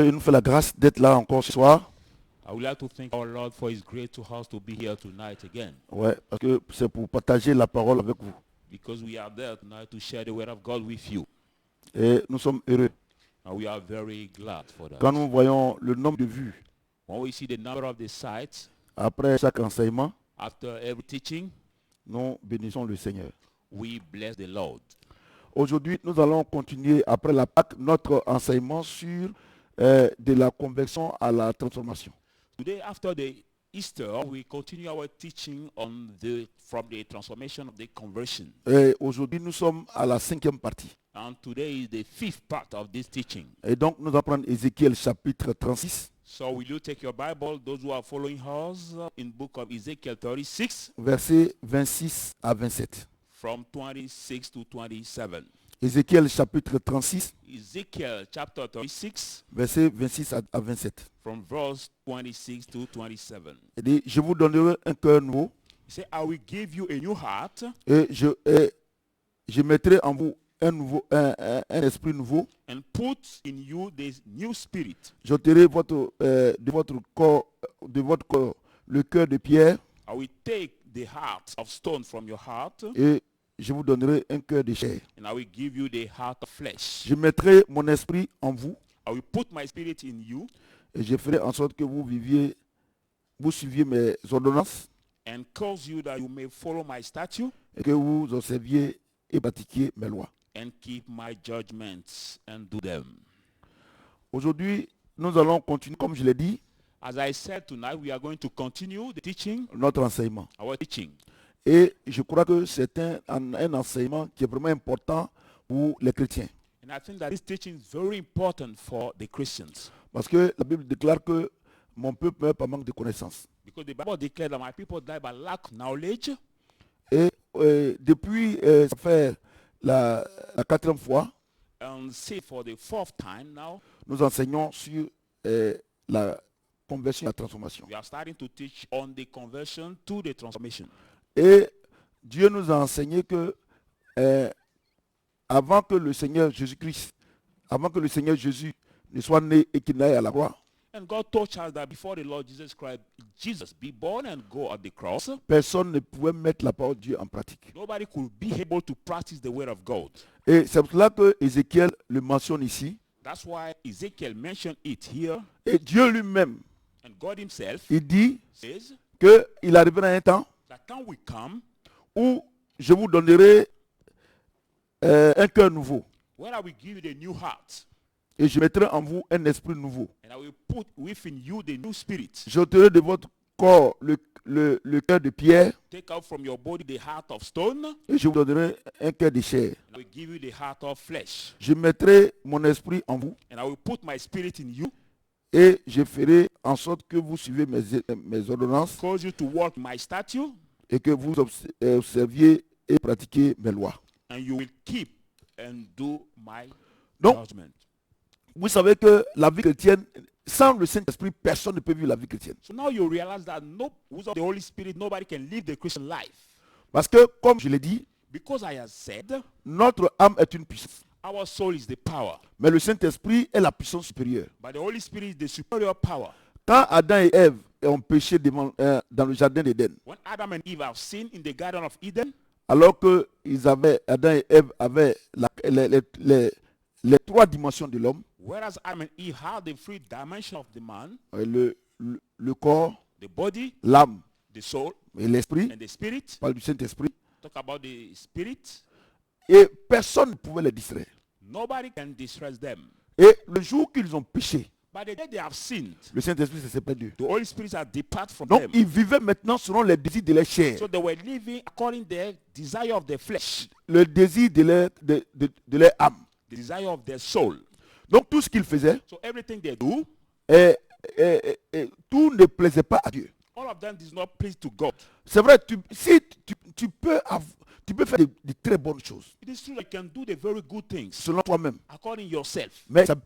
Il nous fait la grâce d'être là encore ce soir. I would like to thank our Lord for His grace to us to be here tonight again, Ouais, parce que c'est pour partager la parole avec vous. because we are there tonight to share the word of God with you, Et nous sommes heureux. and we are very glad for that. Quand nous voyons le nombre de vues When we see the number of the sites après chaque enseignement, after every teaching, nous bénissons le Seigneur. we bless the Lord. Aujourd'hui, nous allons continuer après la Pâque notre enseignement sur de la conversion à la transformation. Today, after the Easter, we continue our teaching on from the transformation of the conversion. Et aujourd'hui, nous sommes à la 5e partie. And today is the 5th part of this teaching. Et donc, nous allons prendre Ézéchiel chapitre 36, So will you take your Bible, those who are following us, in book of Ezekiel 36, versets 26 à 27. from 26 to 27. Ézéchiel chapitre 36, Ezekiel chapter 36, versets 26 à 27. from verse 26 to 27. Il dit, je vous donnerai un cœur nouveau He said, I will give you a new heart, et je mettrai en vous un esprit nouveau. and put in you this new spirit. J'ôterai de votre corps le cœur de pierre I will take the heart of stone from your heart, et je vous donnerai un cœur de chair. and I will give you the heart of flesh. Je mettrai mon esprit en vous I will put my spirit in you, et je ferai en sorte que vous suiviez mes ordonnances and cause you that you may follow my statute, et que vous observiez et pratiquiez mes lois. and keep my judgments and do them. Aujourd'hui, nous allons continuer, comme je l'ai dit, As I said tonight, we are going to continue the teaching, notre enseignement. our teaching. Et je crois que c'est un enseignement qui est vraiment important pour les chrétiens. And I think that this teaching is very important for the Christians, Parce que la Bible déclare que mon peuple meurt par manque de connaissances. because the Bible declares that my people die by lack of knowledge. Et depuis, ça fait la 4e fois, And say for the 4th time now, nous enseignons sur la conversion et la transformation. we are starting to teach on the conversion to the transformation. Et Dieu nous a enseigné que avant que le Seigneur Jésus-Christ, avant que le Seigneur Jésus ne soit né et qu'il n'aille à la croix, And God taught us that before the Lord Jesus be born and go at the cross, personne ne pouvait mettre la parole de Dieu en pratique. nobody could be able to practice the word of God. Et c'est pour cela que Ézéchiel le mentionne ici. That's why Ezekiel mentioned it here. Et Dieu lui-même, And God himself il dit says qu'il arrivera un temps that time will come où je vous donnerai un cœur nouveau. when I will give you the new heart, Et je mettrai en vous un esprit nouveau. and I will put within you the new spirit. J'ôterai de votre corps le cœur de pierre Take out from your body the heart of stone, and et je vous donnerai un cœur de chair. I will give you the heart of flesh. Je mettrai mon esprit en vous And I will put my spirit in you, et je ferai en sorte que vous suivez mes ordonnances cause you to walk my statute, et que vous observiez et pratiquiez mes lois. and you will keep and do my Donc, judgment. vous savez que la vie chrétienne, sans le Saint-Esprit, personne ne peut vivre la vie chrétienne. So now you realize that without the Holy Spirit, nobody can live the Christian life. Parce que, comme je l'ai dit, Because I have said, notre âme est une puissance. our soul is the power, Mais le Saint-Esprit est la puissance supérieure. but the Holy Spirit is the superior power. Quand Adam et Ève ont péché dans le jardin d'Éden, When Adam and Eve have sinned in the Garden of Eden, alors que Adam et Ève avaient les 3 dimensions de l'homme, whereas Adam and Eve had the 3 dimensions of the man, le corps, the body, l'âme the soul, et l'esprit, and the spirit. on parle du Saint-Esprit, Talk about the spirit. et personne ne pouvait les distraire. Nobody can distress them. Et le jour qu'ils ont péché, But the day they have sinned, le Saint-Esprit s'est séparé d'eux. the Holy Spirit has departed from Donc them. ils vivaient maintenant selon les désirs de leur chair, So they were living according to the desire of their flesh, le désir de leur âme. the desire of their soul. Donc tout ce qu'ils faisaient, So everything they do, tout ne plaisait pas à Dieu. all of them does not please to God. C'est vrai, tu peux faire de très bonnes choses It is true that you can do the very good things selon toi-même, according to yourself, mais ça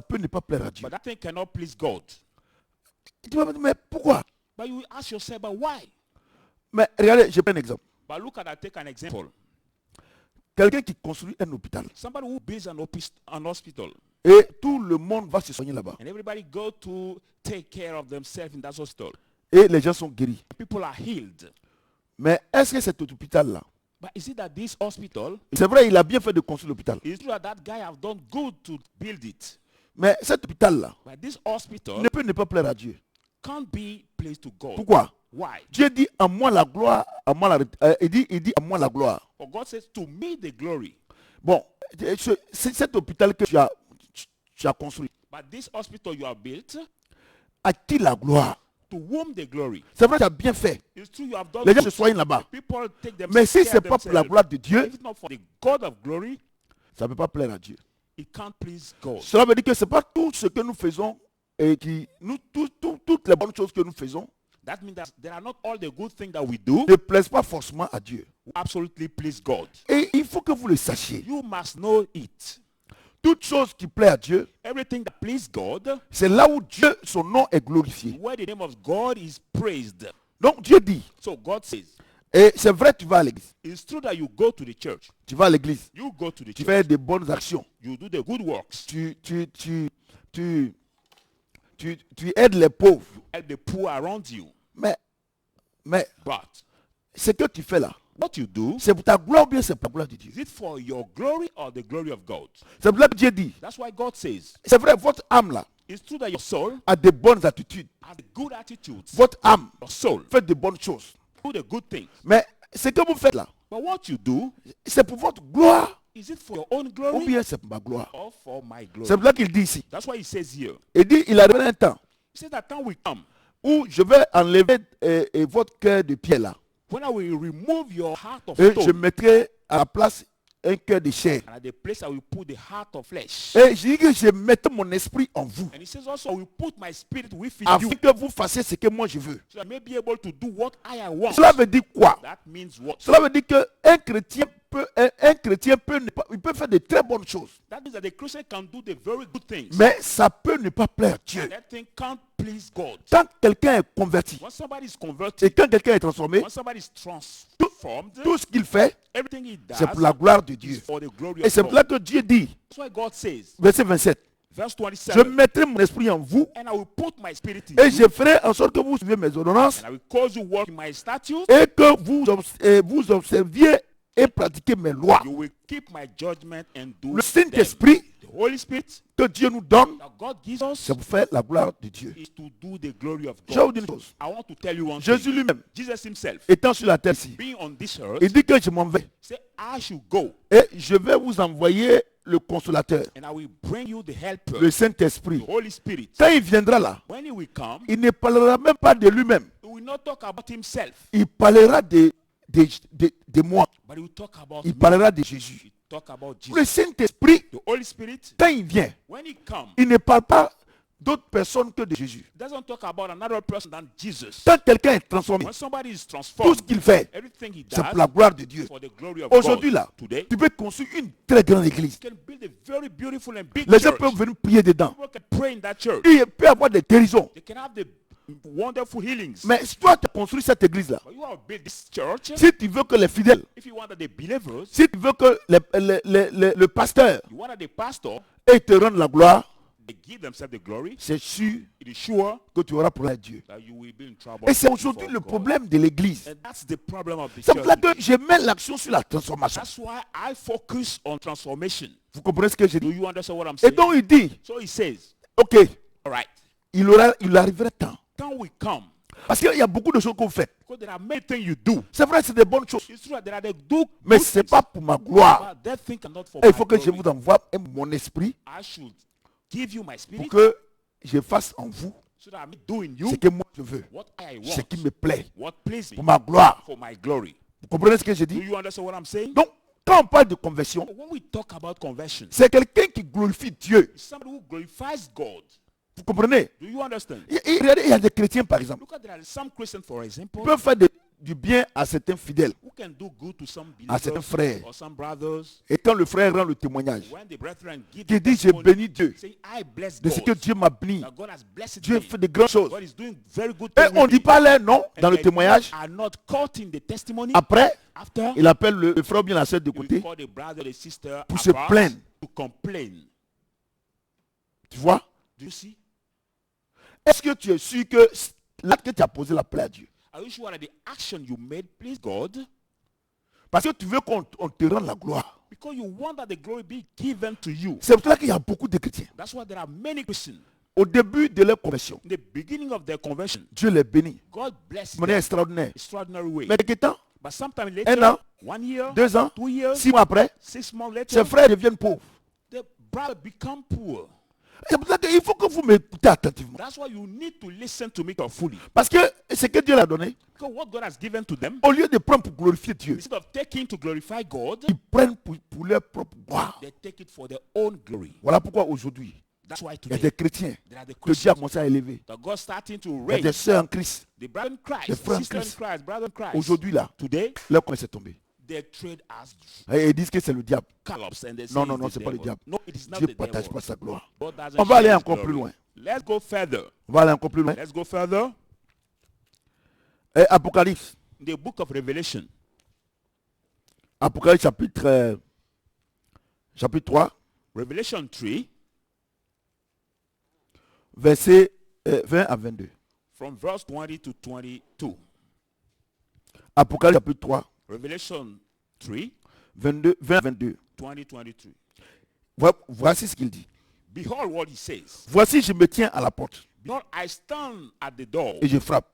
peut ne pas plaire à Dieu. but that thing cannot please God. Tu vas me dire, mais pourquoi? But you ask yourself, but why? Mais regardez, je prends un exemple. But look at that, take an example. Quelqu'un qui construit un hôpital, Somebody who builds an hospital, Et tout le monde va se soigner là-bas. And everybody go to take care of themselves in that hospital. Et les gens sont guéris. People are healed. Mais est-ce que cet hôpital-là, But is it that this hospital, c'est vrai, il a bien fait de construire l'hôpital. it's true that that guy have done good to build it. Mais cet hôpital-là But this hospital ne peut ne pas plaire à Dieu. can't be placed to God. Pourquoi? Why? Dieu dit à moi la gloire, à moi il dit à moi la gloire. For God says, to me the glory. Bon, c'est cet hôpital que tu as construit. But this hospital you have built, À qui la gloire? to whom the glory? C'est vrai, tu as bien fait. It's true you have done Les gens se good. soignent là-bas. People take themselves Mais si care ce of n'est pas pour la themselves. gloire de Dieu, If it's not for the God of glory, ça ne peut pas plaire à Dieu. it can't please God. Cela veut dire que ce n'est pas tout ce que nous faisons et toutes les bonnes choses que nous faisons That means that there are not all the good things that we do ne plaisent pas forcément à Dieu. who absolutely please God. Et il faut que vous le sachiez. You must know it. Toute chose qui plaît à Dieu, Everything that please God, c'est là où Dieu, son nom est glorifié. where the name of God is praised. Donc Dieu dit, So God says, et c'est vrai, tu vas à l'église. it's true that you go to the church. Tu vas à l'église. You go to the Tu church. fais des bonnes actions. You do the good works. Tu aides les pauvres. Help the poor around you. Mais But ce que tu fais là, what you do, c'est pour ta gloire ou bien c'est pour la gloire de Dieu? is it for your glory or the glory of God? C'est pour là que Dieu dit, That's why God says, c'est vrai, votre âme là it's true that your soul a de bonnes attitudes. has good attitudes. Votre âme Your soul fait de bonnes choses. do the good things. Mais ce que vous faites là, But what you do, c'est pour votre gloire is it for your own ou glory bien c'est pour ma gloire? or for my glory? C'est pour là qu'il dit ici. That's why he says here. Il dit, il arrivera un temps He says that time will come où je vais enlever votre cœur de pierre là. when I will remove your heart of Et je stone, mettrai à la place un cœur de chair. and at the place I will put the heart of flesh. Et je dis que je mettrai mon esprit en vous. And he says also, I will put my spirit within Afin you, que vous fassiez ce que moi je veux. so I may be able to do what I want. Cela veut dire quoi? That means what? Cela veut dire qu'un chrétien peut ne pas, il peut faire de très bonnes choses. That means that the Christian can do the very good things. Mais ça peut ne pas plaire à Dieu. That thing can't please God. Quand quelqu'un est converti When somebody is et converted, quand quelqu'un est transformé, when somebody is transformed, tout ce qu'il fait, everything he c'est does pour la gloire de is Dieu. for the glory Et of c'est pour là God. que Dieu dit, That's why God says, verset 27, verse je 27, mettrai mon esprit en vous and I will put my spirit in et you, je ferai en sorte que vous suiviez mes ordonnances and I will cause you walk in my statutes. et que vous observiez et pratiquiez mes lois. You will keep my judgment and do Le them. Saint-Esprit The Holy Spirit que Dieu nous donne, that God gives us c'est pour faire la gloire de Dieu. is to do the glory of Je vais vous God. dire une chose. I want to tell you one Jésus thing. lui-même, Jesus himself, étant sur la terre ici, being on this earth, il dit que je m'en vais said, I should go et je vais vous envoyer le consolateur, and I will bring you the helper, le Saint-Esprit. the Holy Spirit. Quand il viendra là, When he will come, il ne parlera même pas de lui-même. he will not talk about himself, Il parlera de moi. but he will talk about Il me. parlera de Jésus. He will talk about Le Jesus. Saint-Esprit, The Holy Spirit, quand il vient, when he comes, il ne parle pas d'autres personnes que de Jésus. doesn't talk about another person than Jesus. Quand quelqu'un est transformé, When somebody is tout ce transformed, qu'il fait, everything he c'est pour la does gloire de Dieu. for the glory of Aujourd'hui God. là, Today, tu peux construire une très grande église. you can build a very beautiful and big Les gens church. peuvent venir prier dedans. People can pray in that church. Il peut y avoir des guérisons. They can have the wonderful healings. Mais si toi tu as construit cette église là, But you have built this church. si tu veux que les fidèles, If you want that the believers, si tu veux que le pasteur you want that the pastor, te rende la gloire, they give themselves the glory, c'est sûr it is sure que tu auras pour Dieu. that you will be in trouble. Et c'est aujourd'hui before le God. problème de l'église. And that's the problem of the C'est pour church. ça que je mets l'action sur la transformation. That's why I focus on transformation. Vous comprenez ce que je Do dis? you understand what I'm Et saying? donc il dit, So he says, ok, all right, il arrivera un temps. time will come. Parce qu'il y a beaucoup de choses qu'on fait. Because there are many things you do. C'est vrai, c'est des bonnes choses. It's true that there are the do Mais good ce n'est things, pas pour ma gloire. but that thing cannot for Et il my faut que je glory. vous envoie mon esprit I should give you my pour spirit que je fasse en vous so that I'm doing you ce que moi je veux. what I Ce want, qui me plaît. what pleases Pour me, ma gloire. for my glory. Vous comprenez ce que je Do dis? you understand what I'm saying? Donc, quand on parle de conversion, When we talk about conversion, c'est quelqu'un qui glorifie Dieu. it's somebody who glorifies God. Vous comprenez? Do you understand? Regardez, il y a des chrétiens, par exemple, Look at there are some Christians, for example, qui peuvent faire du bien à certains fidèles, who can do good to some à certains believers frères. or some brothers. Et quand le frère rend le témoignage, When the brethren give qui the dit, j'ai testimony, béni Dieu say, I bless de ce que God. Dieu m'a béni. That God has blessed Dieu me. fait de grandes choses. God is doing very good Et things on ne with dit me. pas leur nom dans And le they témoignage. are not caught in the testimony. Après, After, il appelle le frère ou bien la sœur de you côté call the brother or the sister pour se apart plaindre. to complain. Tu vois? Do you see? Est-ce que tu es sûr que l'acte que tu as posé la plaît à Dieu? Are you sure that the action you made please God? Parce que tu veux qu'on te rende la gloire. Because you want that the glory be given to you. C'est pour cela qu'il y a beaucoup de chrétiens. That's why there are many Christians. Au début de leur conversion, In the beginning of their conversion, Dieu les bénit God bless de manière them extraordinaire. extraordinary way. Mais quelque temps, But sometime un later, an, 1 year, 2 ans, 2 years, 6 mois après, 6 months later, ses frères deviennent pauvres. the brother become poor. C'est pour ça qu'il faut que vous m'écoutez attentivement. That's why you need to listen to me carefully. Parce que ce que Dieu leur a donné, Because what God has given to them, au lieu de prendre pour glorifier Dieu, instead of taking to glorify God, ils prennent pour leur propre gloire. they take it for their own glory. Voilà pourquoi aujourd'hui, That's why il y a today, des chrétiens there are the que Dieu a Christians commencé à élever. that God starting to Il y a des raise. sœurs en Christ. The brother in Les Christ, frères en sister in Christ. Christ, brother in Christ. Aujourd'hui là, Today, leur commerce est tombé. they trade as Et ils disent que c'est le diable. collops and they say Non, non, it's non, the c'est pas le devil. diable. No, it is not Dieu the ne partage devil. pas sa gloire. God doesn't On va aller share his encore glory. plus loin. Let's go further. On va aller encore plus loin. Let's go further. Et Apocalypse. In the book of Revelation, Apocalypse chapitre 3, Revelation 3, versets 20 à 22. from verse 20 to 22. Apocalypse chapitre 3, Revelation 3, 20 à 22. 20, 22. Voici ce qu'il dit. Behold what he says. Voici, je me tiens à la porte Behold, I stand at the door et je frappe.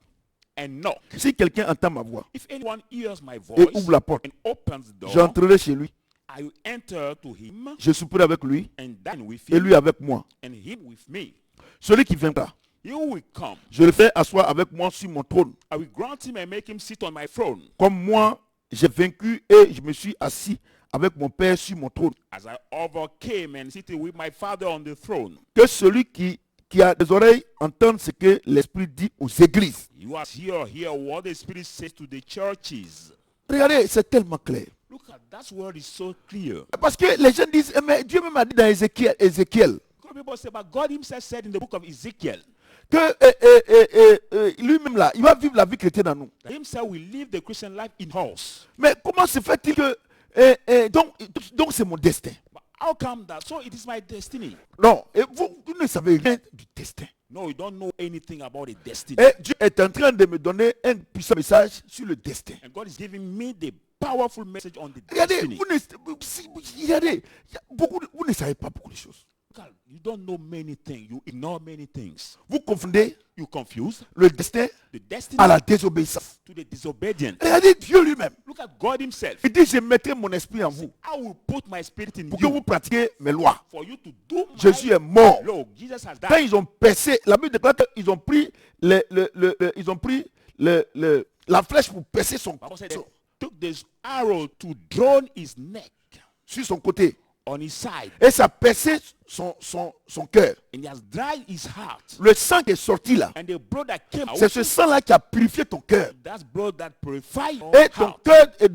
and knock. Si quelqu'un entend ma voix If anyone hears my et voice ouvre la porte, and opens the door, j'entrerai chez lui, I will enter to him je souperai avec lui and dine with et him lui avec moi. and him with me. Celui qui viendra, He who will come, je le fais asseoir avec moi sur mon trône, I will grant him and make him sit on my throne, comme moi j'ai vaincu et je me suis assis avec mon Père sur mon trône. as I overcame and seated with my Father on the throne. Que celui qui a des oreilles entende ce que l'Esprit dit aux églises. You are here, hear what the Spirit says to the churches. Regardez, c'est tellement clair. Look at that word is so clear. Parce que les gens disent, eh, mais Dieu même a dit dans Ézéchiel Because people say, but God himself said in the book of Ezekiel, que lui-même là, il va vivre la vie chrétienne en nous. that himself will live the Christian life in us. Mais comment se fait-il que... donc c'est mon destin. But how come that? So it is my destiny. Non, et vous ne savez rien du destin. No, you don't know anything about the destiny. Et Dieu est en train de me donner un puissant message sur le destin. And God is giving me the powerful message on the Regardez, destiny. vous ne savez pas beaucoup de choses. God, you don't know many things. You ignore many things. Vous confondez You confuse le destin the destiny à la désobéissance. to the disobedient. Regardez Dieu lui-même. Look at God himself. Il dit, je mettrai mon esprit en vous I will put my spirit in pour que vous you pratiquiez mes lois. for you to do Jésus my est mort. law. Jesus has Quand died. ils ont percé, la Bible déclare qu'ils ont pris la flèche pour percer son Bible said they took this arrow to drown his neck sur son côté. on his side, Et ça a percé son cœur. and he has dried his heart. Le sang qui est sorti là, And the blood that came out, c'est ce sang-là qui a purifié ton cœur. that's blood that purified your Et ton heart. cœur, et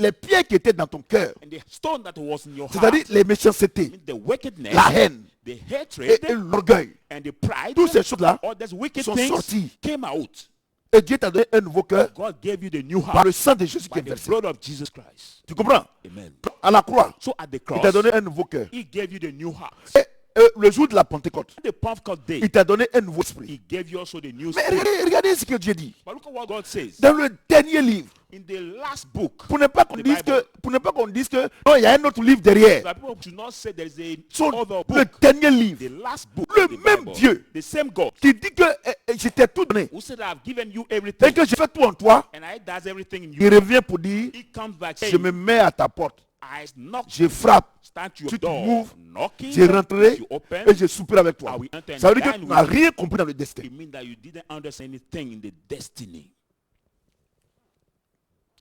les pierres qui étaient dans ton cœur, And the stone that was in your c'est-à-dire heart, les méchancetés, the wickedness, la haine the et hatred, l'orgueil, and the pride, toutes ces choses-là all those wicked sont things sorties. came out. Et Dieu t'a donné un nouveau cœur God gave you the new par heart le sang de Jésus qui by est the versé. blood of Jesus Christ. Tu comprends? Amen. À la croix, So at the il t'a cross, donné un nouveau cœur. he gave you the new heart. Et le jour de la Pentecôte, The Pentecost day, il t'a donné un nouveau esprit. he gave you also the new Mais spirit. regardez ce que Dieu dit. But look at what God says. Dans le dernier livre, In the last book, pour ne pas qu'on The dise Bible. que non, il y a un autre livre derrière. that people should not say there is a Son- other le book. dernier livre The last book, Le the même Bible, Dieu. the same God qui dit que je t'ai tout donné who said, I've given you et everything, que je fais tout en toi, and I does everything in il you. revient pour dire, He comes back je saying, me mets à ta porte, I knock, je frappe, stand to your tu te door, m'ouvres, knocking, je rentrerai you open. et je souperai avec toi. I will enter and Ça veut dire que dine tu n'as with you. rien compris dans le destin. It means that you didn't understand anything in the destiny.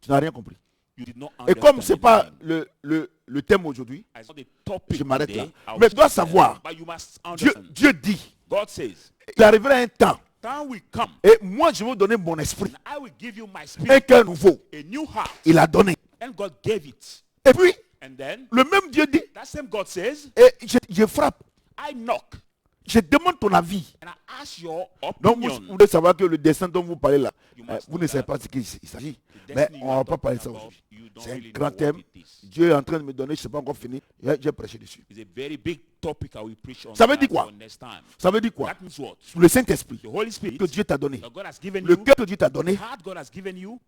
Tu n'as rien compris. You did not Et comme understand ce n'est pas anything. le thème aujourd'hui, I saw the topic je m'arrête today. là. I will Mais tu dois stop there. savoir, But you must Dieu, understand. Dieu dit, God says, il arrivera un temps, time will come, et moi je vais vous donner mon esprit, and I will give you my un spirit, cœur nouveau. a new heart. Il a donné. And God gave it. Et puis, And then, le même Dieu dit, that same God says, et je frappe, I knock, je demande ton avis. and I As your Donc opinion, vous devez savoir que le destin dont vous parlez là, you must vous know ne savez that pas de ce qu'il s'agit. the Mais destiny on you ne are va pas parler de talking ça about, aujourd'hui. you don't C'est un really grand know thème. what it is. Dieu est en train de me donner, je ne sais pas encore fini. J'ai prêché dessus. It's a very big topic I will preach on Ça veut that dire quoi? for next time. Ça veut dire quoi? That means what? Le Saint-Esprit The Holy Spirit que Dieu t'a donné, that God has given le you, cœur que Dieu t'a the donné, heart God has given you.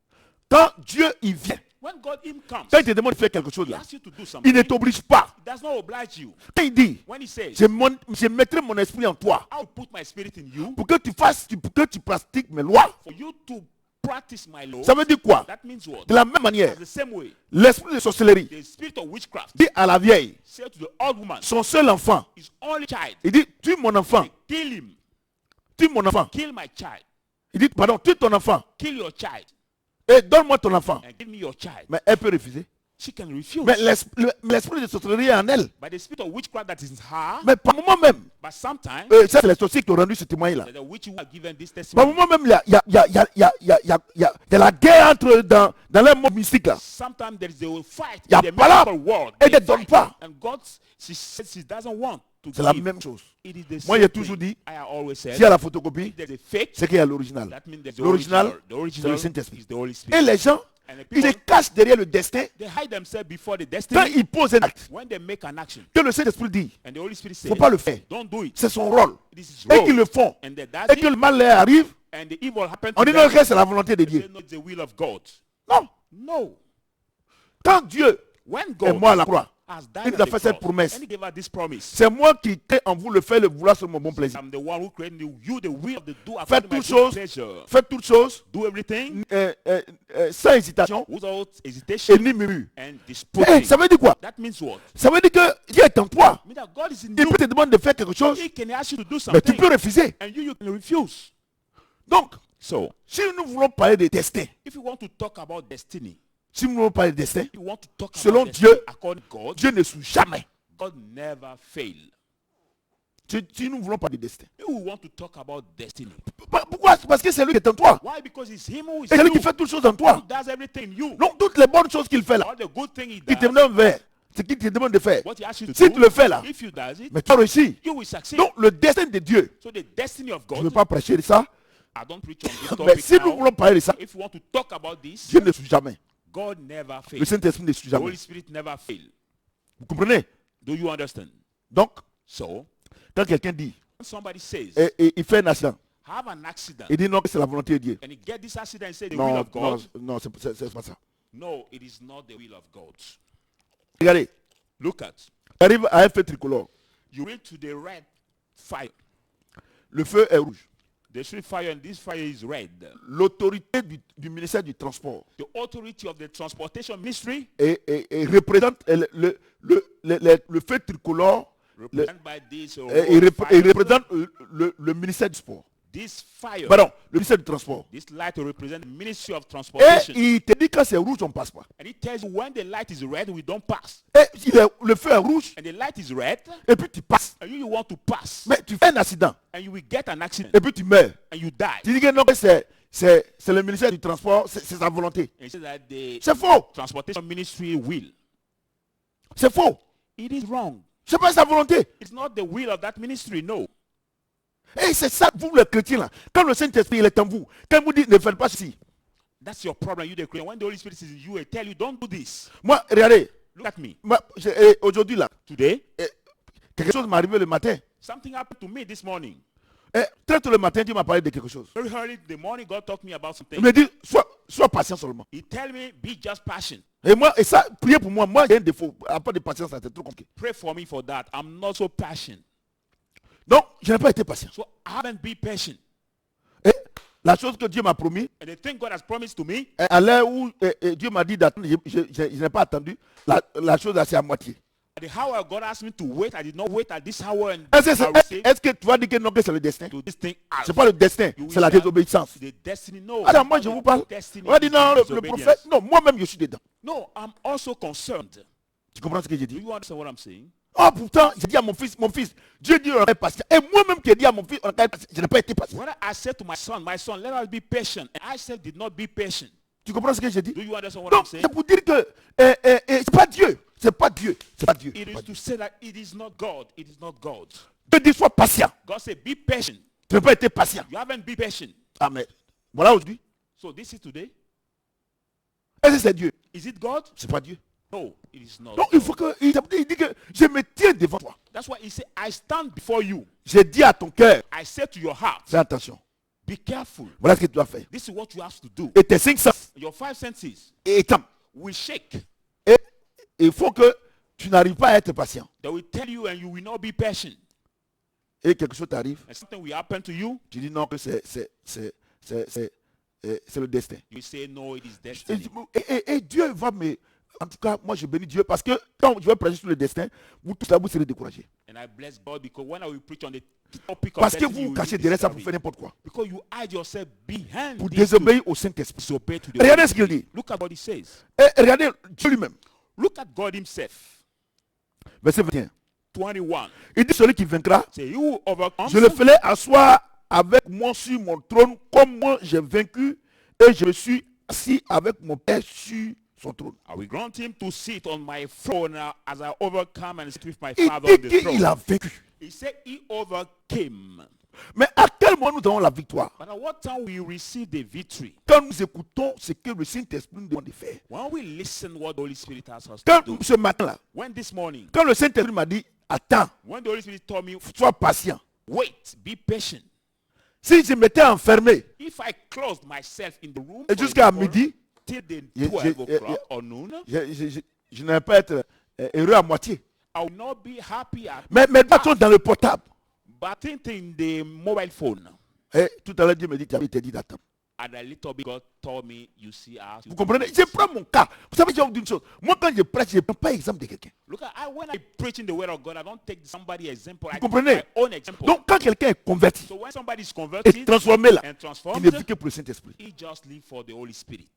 quand Dieu il vient, When God him comes, quand il te demande de faire quelque chose he là, asks you to do il something. ne t'oblige pas. It does not oblige you. Quand il dit, When he says, je mettrai mon esprit en toi I'll put my spirit in you pour que tu fasses, pour que tu pratiques mes lois. for you to practice my law. Ça veut dire quoi? That means what? De la même manière, The same way, l'esprit de sorcellerie the spirit of witchcraft dit à la vieille, said to the old woman, son seul enfant, his only child, il dit, tue mon enfant, kill him, tue mon enfant. kill my child, Il dit, pardon, tue ton enfant kill your child, et donne-moi ton enfant. and give me your child. Mais elle peut refuser. She can refuse. Mais l'esprit de sorcellerie est en elle. But the spirit of witchcraft that is in her, Mais par moment même, but sometimes, ça c'est les sorciers qui ont rendu ce témoignage là. the witch who are given this Par testimony, moment même, il y a la guerre entre dans le monde mystique là. sometimes there is a fight Il y a in the pas là, mystical world. elle They ne donne fight. pas. And God, she says she doesn't want to C'est la give. même chose. It is the Moi, same j'ai toujours thing. dit, I have always said, s'il y a la photocopie, there's a fake, c'est qu'il y a l'original. that means there's the L'original, original. The c'est original le Saint-Esprit. is the Holy Et Spirit. les gens, And the ils se people, cachent derrière le destin they hide themselves before the quand destiny. ils posent un acte. When they make an action, Que le Saint-Esprit dit, and the Holy Spirit il ne says, faut pas le faire. don't do it. C'est son rôle. This is Et wrong. qu'ils le font. And they does Et que it, le mal leur arrive, and the evil happens on to dit non, them. que c'est la volonté de They say, Dieu. no, it's the will of God. Non. No. Quand Dieu When est God mort à la croix, has il died nous a on fait the cette cross, promesse. and he gave us this promise. C'est moi qui crée en vous le faire, le vouloir sur mon bon plaisir. I'm the one who created you, the will of the do Faites according to my toutes good choses, pleasure. faites toutes choses Do everything sans hésitation without et hesitation ni murmure. and Eh, disputing. ça veut dire quoi? That means what? Ça veut dire que Dieu est en toi. I mean that God is in Il you. peut te demander de faire quelque chose, He can ask you to do mais tu something, peux refuser. and you can refuse. Donc, So, si nous voulons parler de destin, if you want to talk about destiny, si nous voulons parler de destin, if you want to talk Selon about destiny Dieu, according to God, Dieu ne souffre jamais. God never fail. Si nous voulons parler de destin. If we want to talk about destiny, Pourquoi? Parce que c'est lui qui est en toi. why? Because it's Him who is Et c'est lui you. qui fait toutes choses en He toi. does everything in you. Donc, toutes les bonnes choses qu'il fait là, All the good thing He qu'il te does, demande de faire, c'est qu'il te demande de faire. what He asks you to Si do, tu le fais là, if you does it, mais tu as réussi. you will succeed. Donc, le destin de Dieu, So the destiny of je ne God, veux pas prêcher de ça, I don't preach on this mais topic si nous now. voulons parler de ça, If you want to talk about this, Dieu ne souffre jamais. God never Le fails. Saint-Esprit ne souffre The jamais. Holy Spirit never fails. Vous comprenez? Do you understand? Donc, So, quand quelqu'un dit, when somebody says, et il fait un accident, have an accident, il dit non, que c'est la volonté de Dieu. and he get this accident and say the will Non, of non, God, non, c'est pas ça. no, it is not the will of God. Regardez, Look at, il arrive à un feu tricolore. you read to the red fire. Le feu est rouge. The street fire, and this fire is red. L'autorité du ministère du transport The authority of the transportation ministry, et représente le feu tricolore represented by this et fire, représente le ministère du sport. this fire, Pardon, le ministère du transport. this light will represent the ministry of Et transportation. il te dit quand c'est rouge, on ne passe pas. And it tells you when the light is red, we don't pass. Et le feu est rouge And the light is red, et puis tu passes. and you want to pass. Mais tu fais un accident And you will get an accident, et puis tu meurs. and you die. Tu dis que non, que c'est le ministère du transport, c'est sa volonté. And it says that the C'est faux. transportation ministry will. C'est faux. It is wrong. C'est pas sa volonté. It's not the will of that ministry, no. Et c'est ça, vous les chrétiens là. Quand le Saint-Esprit il est en vous, quand vous dites ne faites pas ceci. That's your problem, you the Christian. When the Holy Spirit is in you, I tell you, don't do this. Moi, regardez, Look at me. aujourd'hui là, Today, quelque chose m'est arrivé le matin. something happened to me this morning. Et très tôt le matin, Dieu m'a parlé de quelque chose. Very early in the morning, God talked to me about Il something. me dit, sois patient seulement. He tell me, be just patient. Et ça, priez pour moi. Moi, j'ai un défaut. Pas de patience, c'est trop compliqué. Pray for me for that. I'm not so patient. Donc, je n'ai pas été patient. So I haven't been patient. Et la chose que Dieu m'a promis, And the thing God has promised to me, à l'heure où Dieu m'a dit d'attendre, je n'ai pas attendu, la chose c'est à moitié. at the hour God asked me to wait, I did not wait at this hour and Est-ce I received que tu vas dire que non, que c'est le destin? to this thing Ce n'est out. pas le destin, You will c'est la say, désobéissance. The destiny, no. Alors moi, je vous parle. Destiny On va dire is non, le disobedience. prophète, non, moi-même je suis dedans. No, I'm also concerned. Tu comprends ce que j'ai Do dit? you understand what I'm saying? Oh, pourtant, j'ai dit à mon fils, Dieu dit on est patient. Et moi-même qui ai dit à mon fils, on est patient, je n'ai pas été patient. When I said to my son, let us be patient, and I said did not be patient. Tu comprends ce que j'ai dit? Do you understand what I'm Donc, saying? c'est pour dire que c'est pas Dieu. C'est pas Dieu. C'est pas Dieu. It is to say that it is not God. It is not God. Dieu dit sois patient. God said, be patient. Tu n'as pas été patient. You haven't been patient. Amen. Voilà aujourd'hui. So this is today. Est-ce que c'est Dieu? Is it God? C'est pas Dieu. No, it is not. Donc il faut que, il dit que je me tiens devant toi. That's why he said, I stand before you. J'ai dit à ton cœur, I say to your heart, fais attention. be careful. Voilà ce que tu dois faire. This is what you have to do. Et tes 5 sens Your 5 senses étant. will shake. Et il faut que tu n'arrives pas à être patient. They will tell you and you will not be patient. Et quelque chose t'arrive, And something will happen to you. tu dis non que c'est le destin. You say, no, it is Et, destiny. et Dieu va me... En tout cas, moi je bénis Dieu parce que quand je vais prêcher sur le destin, vous tous là, vous serez découragés. And I bless God because when I will preach on the topic of Parce que destiny, vous you vous will cachez be derrière ça pour discouraged. faire n'importe quoi. Because you hide yourself behind Pour this to désobéir au Saint-Esprit. disobey to the Regardez Holy ce qu'il Spirit. dit. Look at what he says. Et regardez Dieu lui-même. Look at God himself. Verset 21. 21. Il dit celui qui vaincra, Say, you who overcomes, je le ferai asseoir avec moi sur mon trône comme moi j'ai vaincu et je me suis assis avec mon Père sur son trône. I will grant him to sit on my throne as I overcome and sit with my Il Father on dit the qu'il throne. a vaincu. He said he overcame. Mais à quel moment nous avons la victoire? But at what time we receive the victory? Quand nous écoutons ce que le Saint-Esprit nous demande de faire. When we listen what the Holy Spirit asks us Quand to do. ce matin-là, When this morning, quand le Saint-Esprit m'a dit, attends, when the Holy Spirit told me, sois patient. wait, be patient. Si je m'étais enfermé If I closed myself in the room et for jusqu'à example, midi, till the je- 12 je- o'clock or noon, je n'allais pas être heureux à moitié. I will not be happy at Mais mes doigts sont dans le portable. but in the mobile phone. Et tout à l'heure, Dieu me dit, tu avais été dit d'attendre. And a little bit God told me, you see, I have to Vous comprenez? Je prends mon cas. Vous savez, je vais vous dire une chose. Moi, quand je prêche, je ne prends pas exemple de quelqu'un. Look at when I preach in the word of God, I don't take somebody example. I take comprenez? my own example. Donc, quand quelqu'un est converti So when somebody is et converted transformé là, and il transformed, ne vit que pour le Saint-Esprit. he just live for the Holy Spirit.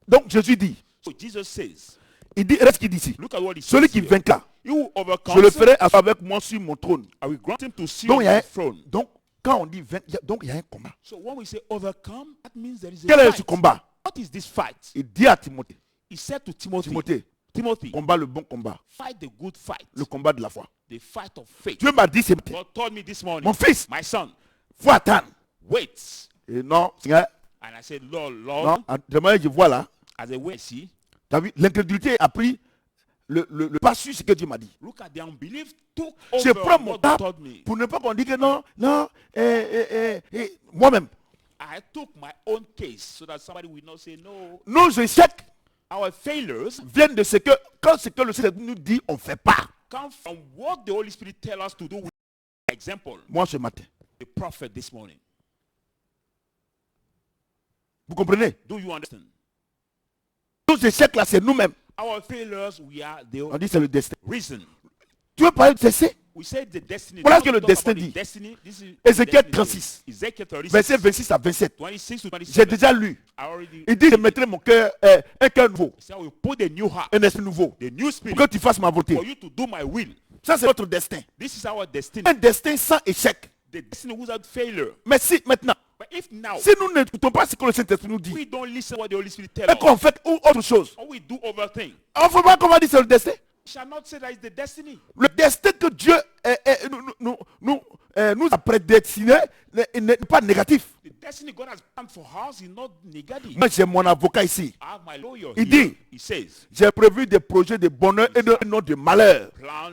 Donc, Jésus dit, So Jesus says, il dit, reste ce qu'il dit ici. look at what he Celui says qui here. vaincra, You who overcomes, je le ferai asseoir avec moi sur mon trône. I will grant him to sit Donc, on il y a the throne. donc quand on dit vaincre, donc il y a un combat. So when we say overcome, that means there is a Quel est ce fight. combat? What is this fight? Il dit à Timothée, He said to Timothy, Timothée, Timothy, combat le bon combat, fight the good fight, le combat de la foi. the fight of faith. Dieu m'a dit ce matin, God told me this morning, mon fils, my son, faut attendre. wait. Et non, Seigneur, And I said, Lord, non, demain je vois là, as a way, see, tu as vu, l'incrédulité a pris le pas sur ce que Dieu m'a dit. look at the unbelief took Je over prends mon what temps God told me. pour ne pas qu'on dise que non, non, moi-même. I took my own case so that somebody will not say no. Nos échecs Our failures viennent de ce que, quand ce que le Seigneur nous dit, on ne fait pas. come from what the Holy Spirit tells us to do. With example, Moi ce matin. the prophet this morning. Vous comprenez? Do you understand? Nos échecs là, c'est nous-mêmes. Our failures, we are On the dit c'est le destin. reason. Tu veux parler de cessez? We said the destiny. Voilà Now ce que we le talk destin about the dit. destiny. This is Ézéchiel destiny. 36. Ezekiel 36, Verset 26 à 27. 26 to 27. J'ai déjà lu. I already. Il dit, je mettrai mon cœur, un cœur nouveau, So we put a new heart, un esprit nouveau, the new spirit, pour que tu fasses ma volonté. for you to do my will. Ça, c'est notre destin. This is our destiny. Un destin sans échec. The destiny without failure. Mais si, maintenant, But if now si nous n'écoutons pas ce que le Saint-Esprit nous dit, we don't listen what the Holy Spirit tells et qu'on us, fait autre chose, or we do overthink, on ne fait pas comment dire c'est le destin. we shall not say that it's the destiny. Le destin que Dieu nous a prédestiné n'est pas négatif. The destiny God has planned for us is not negative. Moi, j'ai mon avocat ici. I have my lawyer Il here. dit, He says, j'ai prévu des projets de bonheur et non de malheur.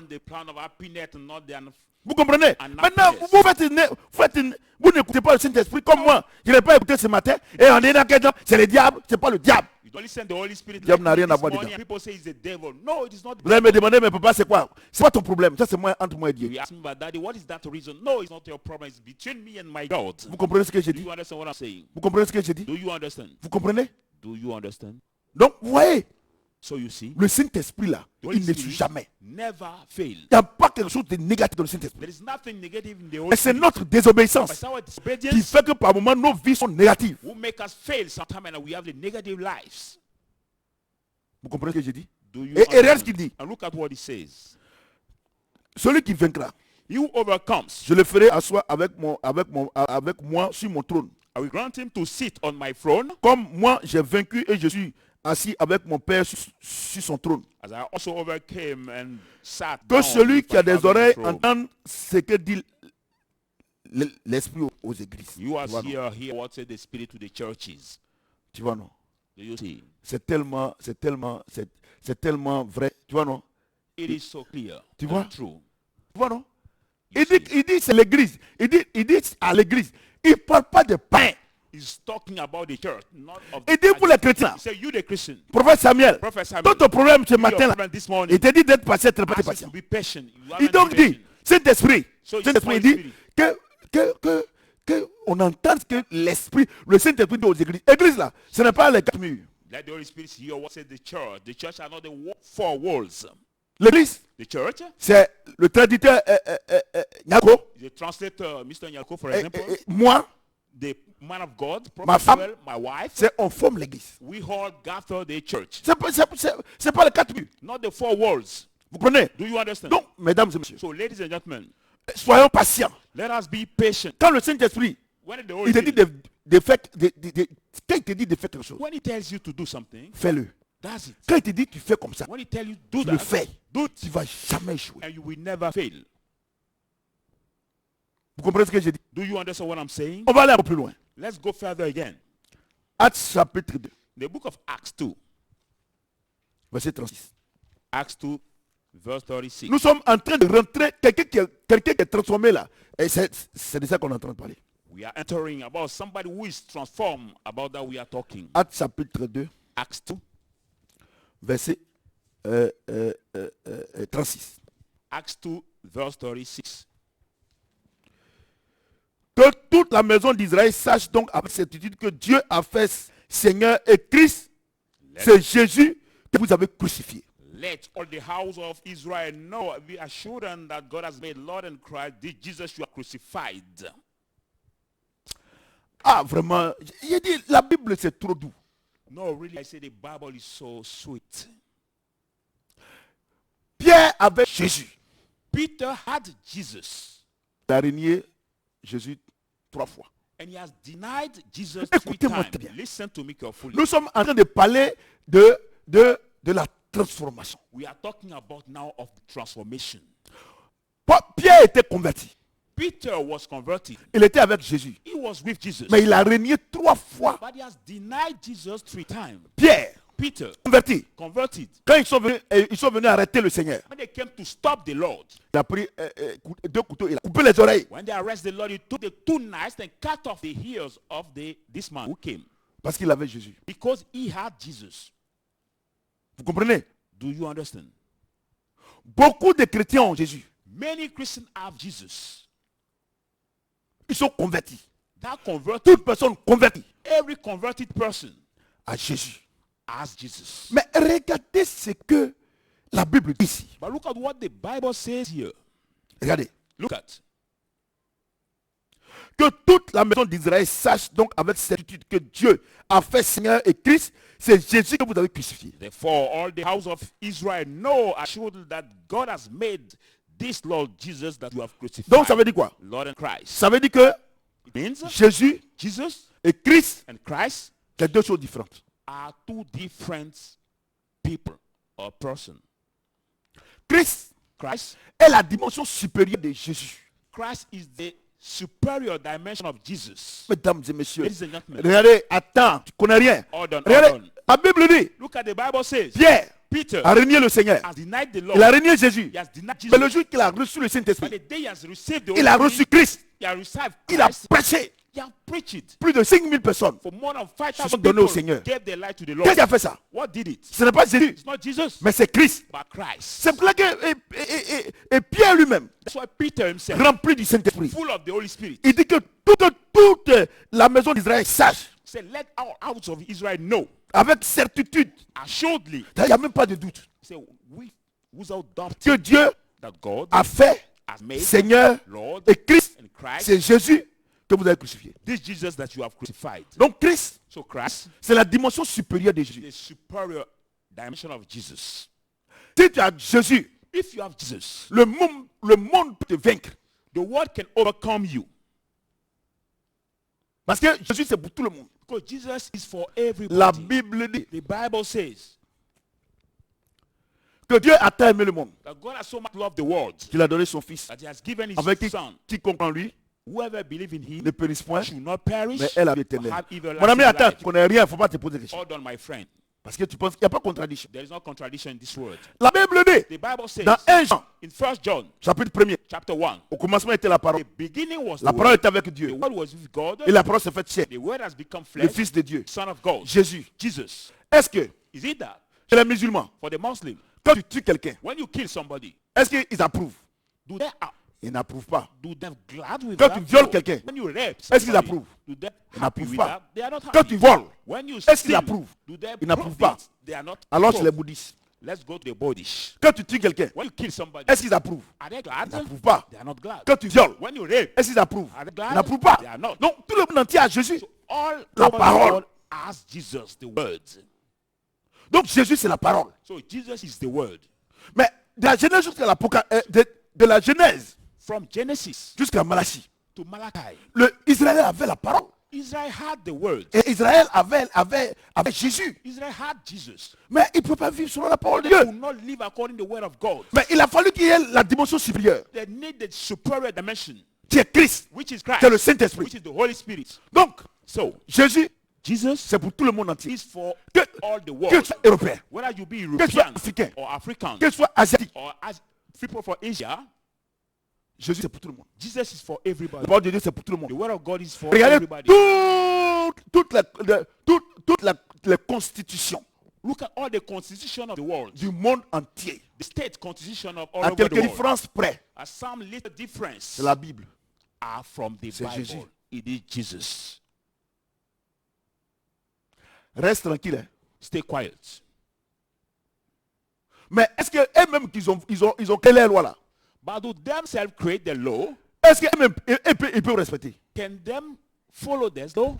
the plan of happiness and not the Vous comprenez? And Maintenant, happiness. vous n'écoutez pas le Saint-Esprit comme moi. Je n'ai pas écouté ce matin. Et on est dans quel temps? C'est le diable, c'est pas le diable. You don't listen to the Holy Spirit. Diable n'a me rien à this voir morning, dedans. and people say it's the devil. No, it is not. Vous allez me demander, mais papa, c'est quoi? C'est pas ton problème. Ça, c'est moi, entre moi et Dieu. You ask me about daddy, what is that reason? No, it's not your problem. It's between me and my God. Vous comprenez ce que j'ai Do dit? you understand what I'm saying? Vous comprenez ce que j'ai dit? Do you understand? Vous comprenez? Do you understand? Donc, vous voyez, So you see, le Saint-Esprit là, the Holy il ne suit Spirit jamais. never fail. Il n'y a pas quelque chose de négatif dans le Saint-Esprit. There is nothing negative in the Et Holy c'est Spirit. notre But désobéissance it's our qui disobedience fait que par moments nos vies sont négatives. who make us fail sometimes and we have the negative lives. Vous comprenez ce que j'ai dit? Do you Et regarde ce understand? qu'il dit. And look at what he says. Celui qui vaincra, He who overcomes, je le ferai asseoir avec moi sur mon trône. I will grant him to sit on my throne, Comme moi j'ai vaincu et je suis assis avec mon Père sur son trône. as I also overcame and sat Que down celui with qui a my des Father on oreilles the throne. entende ce que dit l'esprit aux églises. You are Tu vois, non? here what said the Spirit to the churches. Tu vois, non? Do you see? C'est tellement vrai. Tu vois, non? It is so clear Tu and vois? true. Tu vois, non? You Il dit c'est l'église. Il dit à l'église. Il ne parle pas de pain. He's talking about the church, not of the Il dit pour les chrétiens. He said, you the Christian. Prophète Samuel. Prophet Samuel. Ton problème ce Your matin là. problem this morning. Il te dit d'être patient, très Ask us patient. to be patient. You Il haven't donc been dit, patient. Saint-Esprit, So Saint-Esprit, il it's dit que on entende que l'Esprit, le Saint-Esprit dit aux églises. Église là, ce n'est pas les quatre murs. Let the Holy Spirit hear what said the church. The church are not the four walls. L'église, The church c'est le traducteur Nyako, the translator, Mr. Nyako, for et example, moi, the man of God, ma Prophet femme, Samuel, my wife, c'est on forme l'église. we all gather the church. C'est pas les quatre murs. Not the four walls. Vous comprenez? Do you understand? Donc, mesdames et messieurs, So, ladies and gentlemen, soyons patients. let us be patient. Quand le Saint-Esprit, When the Holy il te dit Spirit, quand il te dit de faire quelque chose, when he tells you to do something, fais-le. that's it. Quand il te dit tu fais comme ça, When he tells you do tu le that, fais. do Tu it, vas jamais échouer. and you will never fail. Vous comprenez ce que j'ai dit? Do you understand what I'm saying? On va aller un peu plus loin. Let's go further again. Actes chapitre 2, The book of Acts 2. verset 36. Acts 2, verse 36. Nous sommes en train de rentrer, quelqu'un qui est transformé là. Et c'est de ça qu'on est en train de parler. We are entering about somebody who is transformed. About that we are talking. Actes chapitre 2, Acts 2. verset 36. Acts 2, verse 36. Que toute la maison d'Israël sache donc avec certitude que Dieu a fait Seigneur et Christ, c'est Jésus que vous avez crucifié. Let all the house of Israel know, be assured that God has made Lord and Christ, this Jesus you are crucified. Ah, vraiment, j'ai dit, la Bible c'est trop doux. No, really, I say the Bible is so sweet. Pierre avait Jésus. Peter had Jesus, Il a régné Jésus 3 fois. and he has denied Jesus 3 Écoutez-moi times. très bien. Listen to me carefully. Nous sommes en train de parler de la transformation. We are talking about now of transformation. Pierre était converti. Peter was converted. Il était avec Jésus. He was with Jesus. Mais il a régné 3 fois. But he has denied Jesus 3 times. Pierre, Peter, converti. converted. Quand ils sont venus arrêter le Seigneur, When they came to stop the Lord, il a pris 2 couteaux, il a coupé les oreilles. when they arrested the Lord, he took the 2 knives and cut off the ears of this man who came. Parce qu'il avait Jésus. Because he had Jesus. Vous comprenez? Do you understand? Beaucoup de chrétiens ont Jésus. Many Christians have Jesus. Ils sont convertis. That converted, Toute personne convertie every converted person à Jésus. has Jesus. Mais regardez ce que la Bible dit ici. But look at what the Bible says here. Regardez. Look at. Que toute la maison d'Israël sache donc avec certitude que Dieu a fait Seigneur et Christ, c'est Jésus que vous avez crucifié. Therefore, all the house of Israel know assuredly that God has made this Lord Jesus that you have crucified. Donc ça veut dire quoi? Lord and Christ. Ça veut dire que It means Jésus Jesus et Christ, and Christ c'est deux choses différentes. are 2 different people or person. Christ Christ est la dimension supérieure de Jésus. Christ is the superior dimension of Jesus. Mesdames et messieurs, Ladies and gentlemen, regardez, attends, tu connais rien. hold on, hold Regardez, on. la Bible dit, Look at the Bible says, Pierre Peter a régné le Seigneur. has denied the Il a Lord. régné Jésus. He has denied Mais Jesus. le jour qu'il a reçu le By Saint-Esprit, the day he has received the il a Holy reçu Spirit, Christ. he has received Il a Christ. prêché. He has preached it. Plus de 5000 personnes For more than se sont 5,000 données au people Seigneur. gave their life to the Qu'est-ce Lord. qui a fait ça? What did it? Ce n'est pas Jésus, It's not Jesus, mais c'est Christ. but Christ. C'est pour ça que et Pierre lui-même, That's why Peter himself, rempli du Saint-Esprit, full of the Holy Spirit, il dit que toute la maison d'Israël sache said, let our house of Israel know avec certitude, assuredly, il n'y a même pas de doute, say, we without doubt que Dieu that God a fait has made Seigneur Lord et Christ. and Christ, C'est Jésus que vous avez crucifié. this Jesus that you have crucified. Donc Christ, So Christ, c'est la dimension supérieure de Jésus. the superior dimension of Jesus. Si tu as Jésus, If you have Jesus, le monde peut te vaincre. the world can overcome you. Parce que Jésus, c'est pour tout le monde. Because Jesus is for La everybody. Bible dit The Bible says que Dieu a tant aimé le monde that God has so much loved the world qu'il a donné son Fils, that he has given his avec son. quiconque en lui Whoever believes in him ne périsse point, should not perish, mais elle a but éternelle. have Mon ami, everlasting attends, life. tu connais rien, il ne faut pas te poser des questions. Hold on, my friend. Parce que tu penses qu'il n'y a pas de contradiction. There is no contradiction in this word. La Bible dit, The Bible says dans 1 Jean, in 1 John chapitre 1er, chapter 1, au commencement était la parole. the beginning was La the parole word. était avec The Dieu. word was with God. Et la parole s'est faite chair. The word has become Le flesh. Fils de Dieu, Son of God. Jésus. Jesus. Est-ce que Is it that? chez les musulmans, For the Muslim, quand tu tues quelqu'un, when you kill somebody, est-ce qu'ils approuvent? do they Ils n'approuvent pas. glad with Quand that? tu violes No. quelqu'un, When you rape est-ce qu'ils somebody, approuvent? do they Ils happy n'approuvent with pas. that? They are not Quand happy. tu voles, When you est-ce qu'ils steal, approuvent? do they Ils n'approuvent approve pas. it? They are not. Alors chez les approved. bouddhistes, Let's go to the Buddhists. quand tu tues quelqu'un, When you kill somebody, est-ce qu'ils approuvent? are they glad? Ils n'approuvent pas. They are not glad. Quand tu violes, When you rape, est-ce qu'ils approuvent? are they Ils glad? n'approuvent pas. They are not. Donc tout le monde entier a Jésus. All La over the parole. world as Jesus, the word. Donc Jésus c'est la parole. So Jesus is the word. Mais de la Genèse jusqu'à de la Genèse From Genesis jusqu'à Malachie, to Malachi, Israël avait la parole. Israel had the word. Et Israël avait Jésus. Israel had Jesus. Mais il ne peut pas vivre selon la parole de They Dieu. could not live according to the word of God. Mais il a fallu qu'il y ait la dimension supérieure, They need the superior dimension, qui est Christ, which is qui est le Christ, Saint-Esprit. which is the Holy Spirit. Donc, So, Jésus, Jesus c'est pour tout le monde entier. is for Que, all the que world. tu sois européen, Whether you be que tu sois European africain, or African que tu sois asiatique, or as people for Asia, Jésus c'est pour tout le monde. Jesus is for everybody. La parole de Dieu c'est pour tout le The monde. word of God is for Regardez everybody. toutes les constitutions Look at all the constitution of the world. du monde entier. The state constitution of all À over the quelques world. différences près, As some little difference c'est la Bible. are from the C'est Bible. Jésus. It is Jesus. Reste tranquille. Hein. Stay quiet. Mais est-ce qu'eux-mêmes ils ont créé les lois là? But do themselves create the law? Est-ce qu'eux-mêmes ils peuvent respecter? Can them follow this law?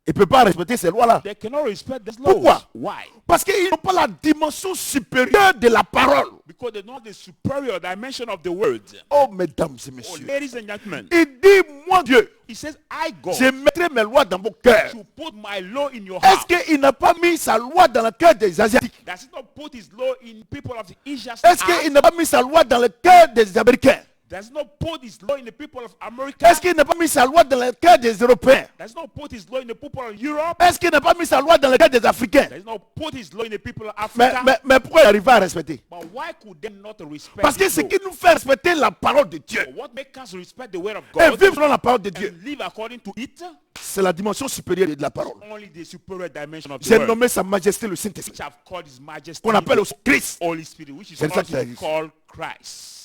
Ils ne peuvent pas respecter ces lois là. They cannot respect this law. Pourquoi? Why? Parce qu'ils n'ont pas la dimension supérieure de la parole. Because they know the superior dimension of the word. Oh mesdames et Oh, messieurs. ladies and gentlemen, Il dit, moi Dieu, he says, I God je mettrai mes lois dans vos cœurs. to put my law in your Est-ce heart. qu'il n'a pas mis sa loi dans le cœur des Asiatiques? Does he not put his law in people of Asia? Est-ce qu'il n'a pas mis sa loi dans le cœur des Américains? Does he not put his law in the people of America? Est-ce qu'il n'a pas mis sa loi dans le cœur des Européens? Does he not put his law in the people of Europe? Est-ce qu'il n'a pas mis sa loi dans le cœur des Africains? Does he not put his law in the people of Mais, Africa? mais pourquoi il n'arrive pas à respecter? But why could they not respect Parce que his ce law? qui nous fait respecter la parole de Dieu What makes us respect the word of et God vivre selon la parole de Dieu, and live according to it? c'est la dimension supérieure de la parole. Only the superior dimension of the J'ai word, nommé sa majesté le Saint-Esprit, which I've called his majesty, qu'on appelle aussi Christ. Holy Spirit, which is C'est ça qu'il a also dit. called Christ.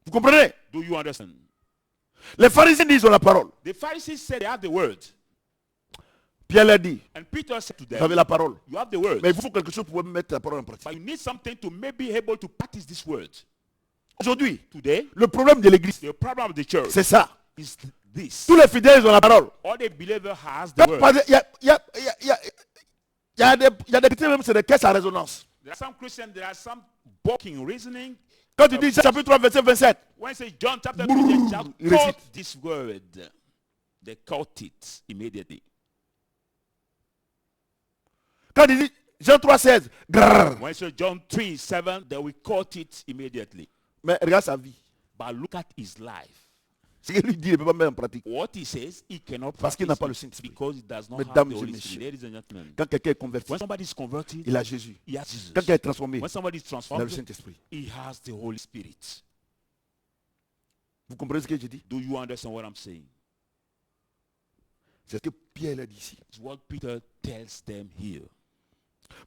Vous comprenez? Do you understand? Les pharisiens disent ils ont la parole. The Pharisees said they have the word. Pierre leur dit, And Peter said to vous avez them, la parole. you have the word, Mais il vous faut quelque chose pour mettre la parole en pratique. but you need something to maybe be able to practice this word. Aujourd'hui, Today, le problème de l'église, the problem of the church c'est ça. is this. Tous les fidèles ils ont la parole. All the believer has the word. Il y a des chrétiens même, c'est des caisses à résonance. There are some Christians, there are some balking reasoning. Quand tu dis Jean chapitre 3, verset 27, When it says John chapter 3, Brrr, they shall il quote récite. this word. They quote it immediately. quand il dit Jean 3, 16, grrr. When it says John 3, 7, they will quote it immediately. Mais regarde sa vie. But look at his life. Ce qu'il lui dit, il ne peut pas mettre en pratique. What he says, he cannot Parce qu'il n'a pas le practice Saint-Esprit. because he does not have Mesdames the et Holy messieurs. Spirit. Ladies and gentlemen, Quand quelqu'un est converti, when somebody is converted, il a Jésus. he has Jesus. Quand quelqu'un est transformé, When somebody is il a le transformed, Saint-Esprit. he has the Holy Spirit. Vous comprenez ce que je dis? Do you understand what I'm saying? C'est ce que Pierre a dit ici. It's what Peter tells them here.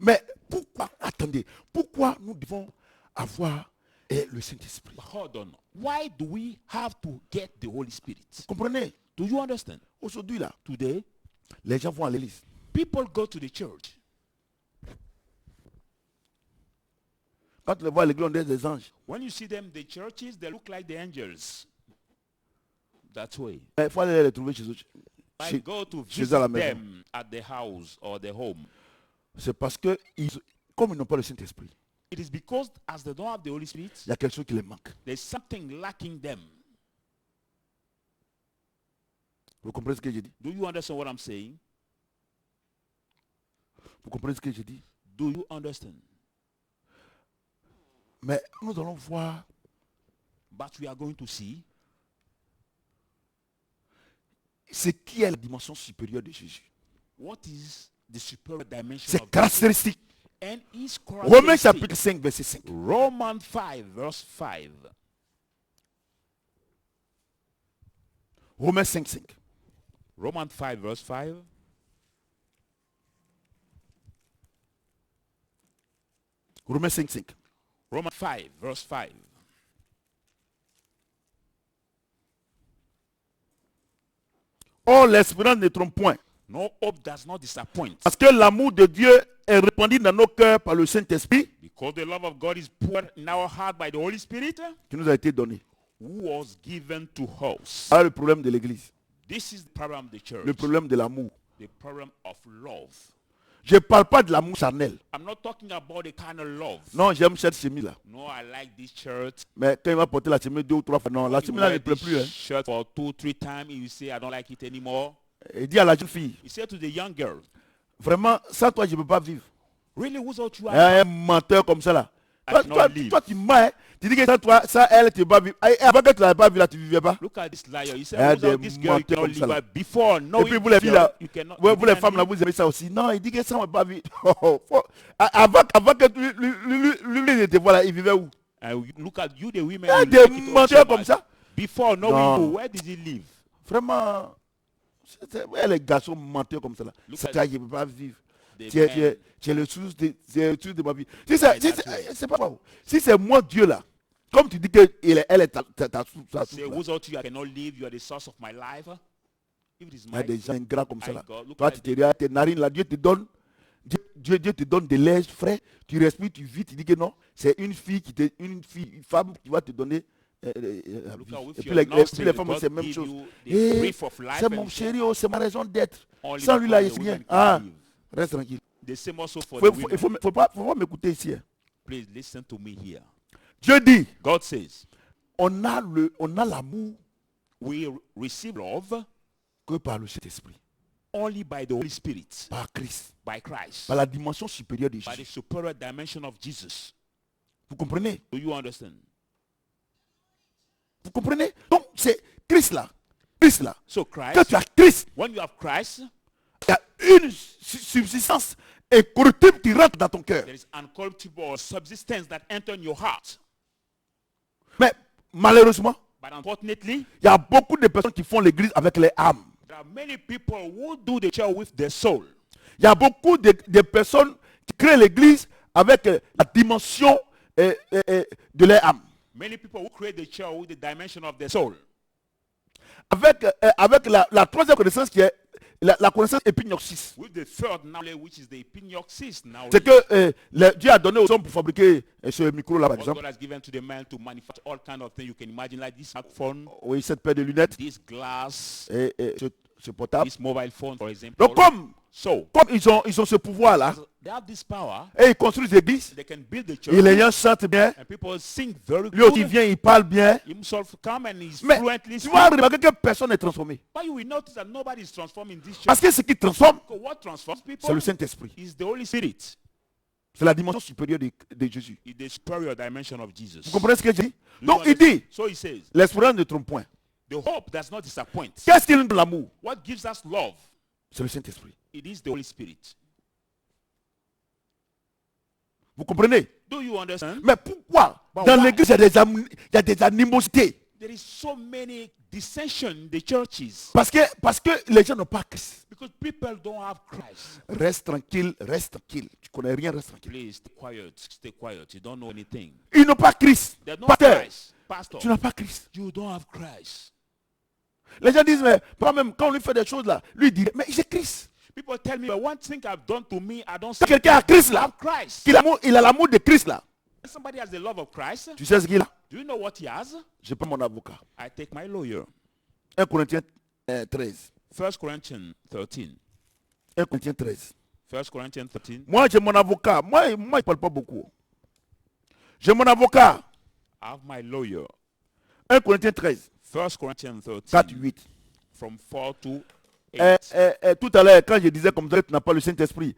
Mais pourquoi, attendez, pourquoi nous devons avoir le Saint-Esprit? But hold on. Why do we have to get the Holy Spirit? Vous comprenez? Do you understand? Aujourd'hui là, Today, les gens vont à l'église. people go to the church. Quand tu les vois à l'église, on dit des anges. When you see them, the churches, they look like the angels. That way. Mais il faut aller les trouver chez eux. I go to chez visit eux à la maison. them at the house or the home. C'est parce que, comme ils n'ont pas le Saint-Esprit, It is because as they don't have the Holy Spirit, il y a quelque chose qui les manque. there's something lacking them. Vous comprenez ce que je dis? Do you understand what I'm saying? Vous comprenez ce que je dis? Do you understand? Mais nous allons voir But we are going to see c'est qui est la dimension supérieure de Jésus. What is the superior dimension C'est of Jesus? caractéristique. And his Romains characteristic. chapitre 5, verset 5. Romans 5, verse 5. Romains 5, 5. Romans 5, verse 5. Romains 5, 5. Romans 5, verse 5. Or, l'espérance ne trompe point. No hope does not disappoint, Parce que l'amour de Dieu est répandu dans nos cœurs par le Saint-Esprit because the love of God is poured in our heart by the Holy Spirit, qui nous a été donné. who was given to us. Voilà le problème de l'Église. This is the problem of the church, Le problème de l'amour. the problem of love. Je ne parle pas de l'amour charnel. I'm not talking about the kind of love. Non, j'aime cette chemise-là. No, I like this shirt. Mais quand il va porter la chemise 2 ou 3 fois, non, la You chemise-là ne wear plaît this plus. Hein. shirt for 2-3 times, you say, I don't like it anymore. Il dit à la jeune fille, He said to the young girl, vraiment, sans toi, je ne peux pas vivre. really, who's out you are? Un menteur comme ça là. I Toi, cannot live. tu mens, hein. Tu dis que sans toi, ça, elle, tu ne peux pas vivre. Et avant que tu ne l'avais pas vu là, tu ne vivais pas. Look at this liar. He said, Ah, who's out des this girl? You menteurs cannot comme live. ça, là. But before Et knowing puis vous this les filles girl, là, you cannot. ouais, you vous les can't femmes là, live. vous aimez ça aussi. Non, il dit que ça ne va pas vivre. Avant que lui ne te voit là, il vivait où? And look at you, the women. Il y a you des take it menteurs up comme ça. Before knowing Non. you, where did he live? Vraiment, les garçons menteurs comme ça là. Look Ça, at je ne peux pas vivre. the Tu es men. le source de ma vie. Si c'est Yeah, that's right. c'est pas grave. Si c'est moi Dieu là, comme tu dis que elle est ta source Say, là. who's out you? I cannot live. You are the source of my life. If it is Il y a my des gens ingrats comme ça my là. God, look Toi at tu te regardes tes narines là, Dieu te donne des lèvres frais, tu respires, tu vis, tu dis que non, c'est une femme qui va te donner la Look vie. at with Et puis your les nostrils, femmes God c'est la même give chose. you the Eh, breath of life c'est and mon you chéri, oh, c'est ma raison d'être. only Sans lui là, il because n'y the a rien. women Ah, can live. reste tranquille. The same also for Il the ne women. faut pas m'écouter ici. Hein. Please listen to me here. Dieu dit, God says, on a l'amour we receive love que par le Saint-Esprit, only by the Holy Spirit, par Christ, by Christ, par la dimension supérieure de by the Jésus. superior dimension of Jesus. Vous comprenez? Do you understand? Vous comprenez? Donc c'est Christ là. Christ là. So Quand Christ, tu as Christ, when you have Christ, il y a une subsistance incorruptible qui rentre dans ton cœur. there is uncorruptible subsistence that enter in your heart. Mais malheureusement, But unfortunately, il y a beaucoup de personnes qui font l'église avec les âmes. there are many people who do the church with their soul. Il y a beaucoup de personnes qui créent l'église avec la dimension de leur âme. Many people who create the church with the dimension of their soul. Avec la troisième connaissance qui est la connaissance épignoxis. With the third knowledge, which is the epignosis knowledge. C'est que Dieu a donné aux hommes pour fabriquer ce micro-là, par What exemple. God has given to the man to manufacture all kind of things you can imagine, like this smartphone, Oui, cette paire de lunettes this glass, et ce portable. this mobile phone, for example. Donc comme So, ils ont ce pouvoir-là, they have this power. et ils construisent l'église, They can build the et church, les gens chantent bien, and people sing very lui aussi good. vient, il parle bien. Himself come and he's Mais fluently tu vas speak. remarquer que personne n'est transformé. But you will notice that nobody is transformed in this church. Parce que ce qui transforme, Because what transforms c'est people le Saint-Esprit. is the Holy Spirit, C'est la dimension supérieure de Jésus. is the superior dimension of Jesus. Vous comprenez ce que je dis? Do you Donc il understand? dit, So he says, l'espérance ne trompe point. the hope does not disappoint. Qu'est-ce qu'il nous donne l'amour? What gives us love? C'est le Saint-Esprit. It is the Holy Spirit. Vous comprenez? Do you understand? Mais pourquoi But dans why? l'église il y a des animosités? There is so many dissension in the churches Parce que les gens n'ont pas Christ. because people don't have Christ. Reste tranquille, reste tranquille. Tu connais rien, reste tranquille. Please stay quiet, stay quiet. You don't know anything. Ils n'ont pas Christ. There's no Pasteur, Christ. Pastor, tu n'as pas Christ. you don't have Christ. Les gens disent, mais pas même quand on lui fait des choses là, lui dit, mais j'ai Christ. People tell me, but one thing I've done to me, I don't Quand see. quelqu'un a Christ I là, have Christ. il a l'amour de Christ là. When somebody has the love of Christ, Tu sais ce qu'il a? do you know what he has? Je prends mon avocat. I take my lawyer. 1 Corinthiens 13. 1 Corinthians 13. 1 Corinthiens 13. 1 Corinthians 13. Moi, j'ai mon avocat. Moi, il ne parle pas beaucoup. J'ai mon avocat. I have my lawyer. 1 Corinthiens 13. 1 Corinthians 13. 4, 8. From 4 to 8. Tout à l'heure, quand je disais comme ça, que tu n'as pas le Saint-Esprit,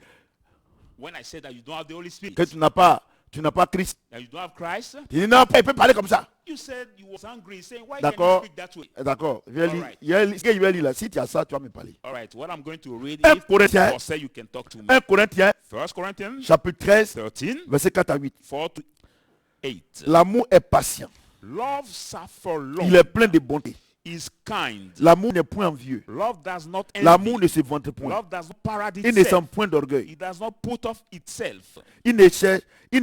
When I said that you don't have the Holy Spirit, que tu n'as pas tu n'as pas Christ. and you don't have Christ, Il dit non, il peut parler comme ça. you said you was angry, saying, why can you D'accord. speak that way? D'accord. Je vais lire. Alright. Ce que je vais lire là, si tu as ça, tu vas me parler. All right, what I'm going to read 1 is, Corinthiens, or say you can talk to me. 1 Corinthiens, 1 Corinthians chapitre 13, 13, verset 4 à 8. 4 to 8. L'amour est patient. Love suffer long, Il est plein de bonté. is kind. L'amour n'est point envieux. Love does not L'amour envy. ne se vante point. Love does not parade Il ne sent itself. point d'orgueil. It does not put off itself. Il ne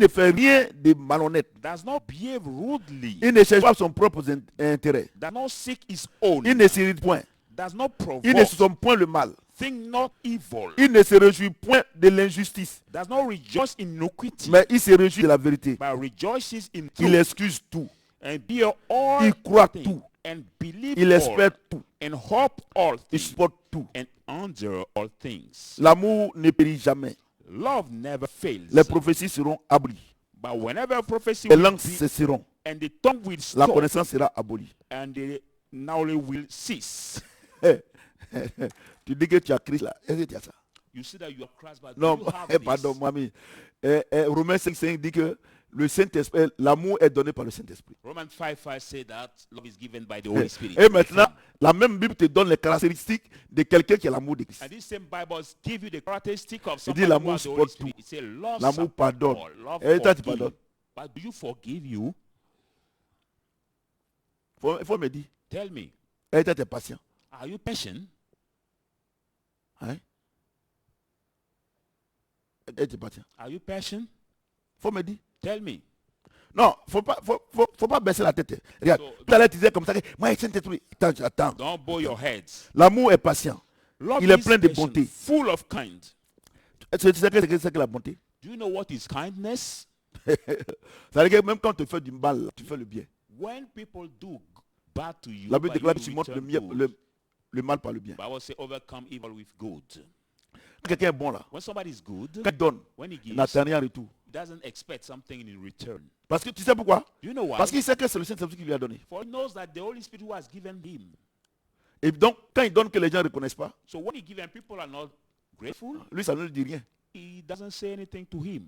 fait rien de malhonnête. Does not behave rudely. Il ne cherche pas son propre intérêt. Does not seek his own. Il ne s'irrite point. Does not Il ne provoke. se somme point le mal. Think not evil. Il ne se réjouit point de l'injustice, Does not rejoice in iniquity. mais il se réjouit de la vérité. But rejoices in Il truth. excuse tout. And bear all Il croit things. tout. And believe Il all. espère tout. And hope all Il things. supporte tout. And endure all things. L'amour ne périt jamais. Love never fails. Les prophéties seront abolies. But whenever a prophecy Les will langues be, cesseront. and the tongue will La stop, connaissance sera abolie. and the knowledge will cease. Tu dis que tu as Christ là. Est-ce que tu as ça? You see that you are Christ, but Non, do you have pardon, this? moi, mais Romains 5 dit que le Saint-Esprit, l'amour est donné par le Saint-Esprit. Romans 5:5 say that love is given by the Holy Spirit. Et maintenant, la même Bible te donne les caractéristiques de quelqu'un qui a l'amour de Christ. And this same Bible give you the characteristic of dit somebody who l'amour has the Holy supporte Spirit. It says love L'amour support pardonne. all, love Et toi, tu forgive. pardonnes. But do you forgive you? Il faut me dire. Tell me, Et toi, tu es patient. are you patient? Hein? Et tu es patient. Are you patient? Il faut me dire. Tell me. Non, faut pas baisser la tête. Regarde, So- tout à l'heure tu disais comme ça, que, moi, Saint-Esprit, attends. Don't bow your heads. L'amour est patient. Love Il est is plein de patient, bonté. full of kind. Tu sais que c'est que la bonté? Do you know what is kindness? Ça veut dire que même quand tu fais du mal, tu fais le bien. When people do bad to you, La Bible but déclare que you tu montres return good. le mal par le bien. Bible say overcome evil with good. Quand quelqu'un est bon là, When somebody is good, quand il donne, when he il gives, n'attend rien en retour. he doesn't expect something in return. Parce que tu sais pourquoi? Do you know why? Parce qu'il sait que c'est le Saint-Esprit qui lui a donné. For he knows that the Holy Spirit who has given him. Et donc, quand il donne que les gens ne reconnaissent pas, So when he gives and people are not grateful, lui, ça ne lui dit rien. he doesn't say anything to him.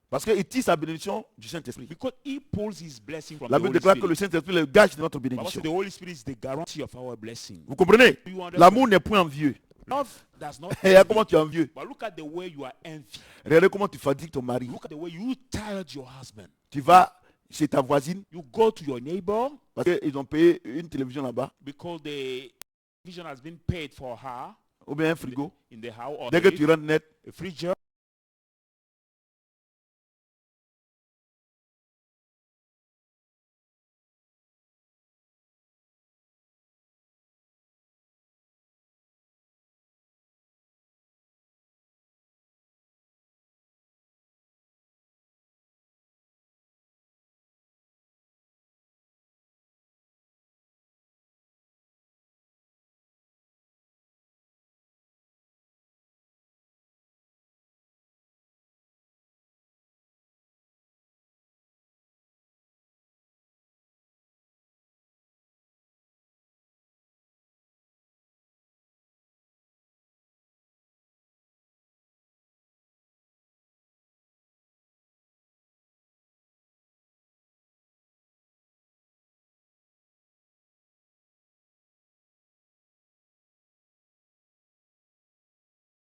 Parce qu'il tire sa bénédiction du Saint-Esprit. Because he pulls his blessing from La the Bible Holy déclare que le Spirit. Saint-Esprit est le gage de notre Bible says bénédiction. the Holy Spirit is the guarantee of our blessing. Vous comprenez? Do you understand? L'amour n'est point envieux. Love does not Et regarde envy. comment tu es envieux. But look at the way you are envy. Regardez comment tu fatigues ton mari. Look at the way you tired your husband. Tu vas chez ta voisine You go to your neighbor parce qu'ils ont payé une télévision là-bas because the vision has been paid for her ou bien un frigo. in the house or Dès que tu rentres net, a fridge.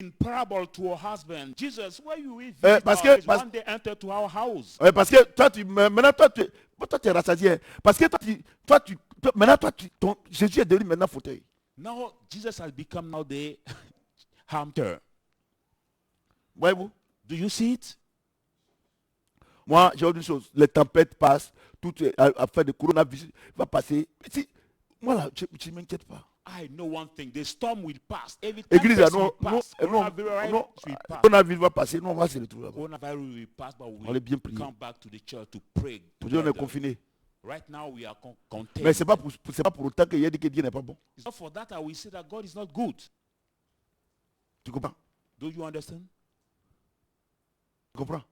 In parable to her husband, Jesus, where you will visit parce us, que- is parce- one day enter to our house. ouais, parce que toi, maintenant, toi, tu es rassasié. Parce que maintenant, Jésus est devenu maintenant fauteuil. Now Jesus has become now the hamster. Voyez-vous? Do you see it? Moi, j'ai une chose. Les tempêtes passent. Tout affaire de coronavirus va passer. Si, moi, là, je ne m'inquiète pas. I know one thing. The storm will pass. Every Église, tempest non, will pass. Coronavirus will pass. coronavirus va passer. Non, on va se retrouver là-bas. Coronavirus will pass, but On est we bien prié. come back to the church to pray. Aujourd'hui, on est together. confiné. Right now we are Mais contained. ce n'est pas pour autant qu'il y a dit que Dieu n'est pas bon. It's not for that I will say that God is not good. Tu comprends? Do you understand? Tu comprends?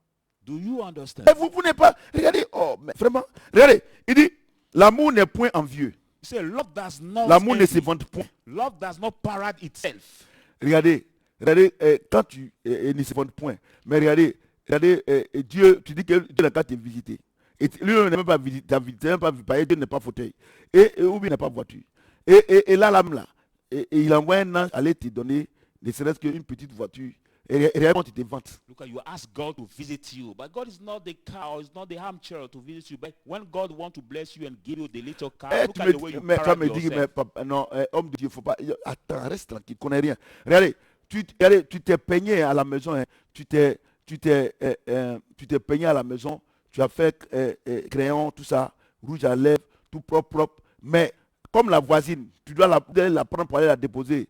Do you understand? Et vous n'êtes pas. Regardez, oh, mais vraiment. Regardez, il dit l'amour n'est point envieux. You say love does not L'amour ne se envy. vante point. Love does not parade itself. Regardez, quand tu ne se vante point. Mais regardez, Regardez, Dieu, tu dis que Dieu n'a qu'à te visiter. Et lui, il n'a même pas visité, même pas vu, Dieu n'est pas fauteuil. Ou bien il n'a pas voiture. Et là, l'âme là, et il envoie un ange aller te donner, ne serait-ce qu'une petite voiture. Et réellement, tu te vantes. Look, you ask God to visit you, but God is not the car, it's not the armchair to visit you. But when God wants to bless you and give you the little car, look at the way you Mais toi parade me dis, yourself. mais papa, non, homme de Dieu, faut pas. Attends, reste tranquille, connais rien. Regardez, tu t'es peigné à la maison, hein, tu t'es peigné à la maison, tu as fait crayon, tout ça, rouge à lèvres, tout propre. Mais comme la voisine, tu dois la prendre pour aller la déposer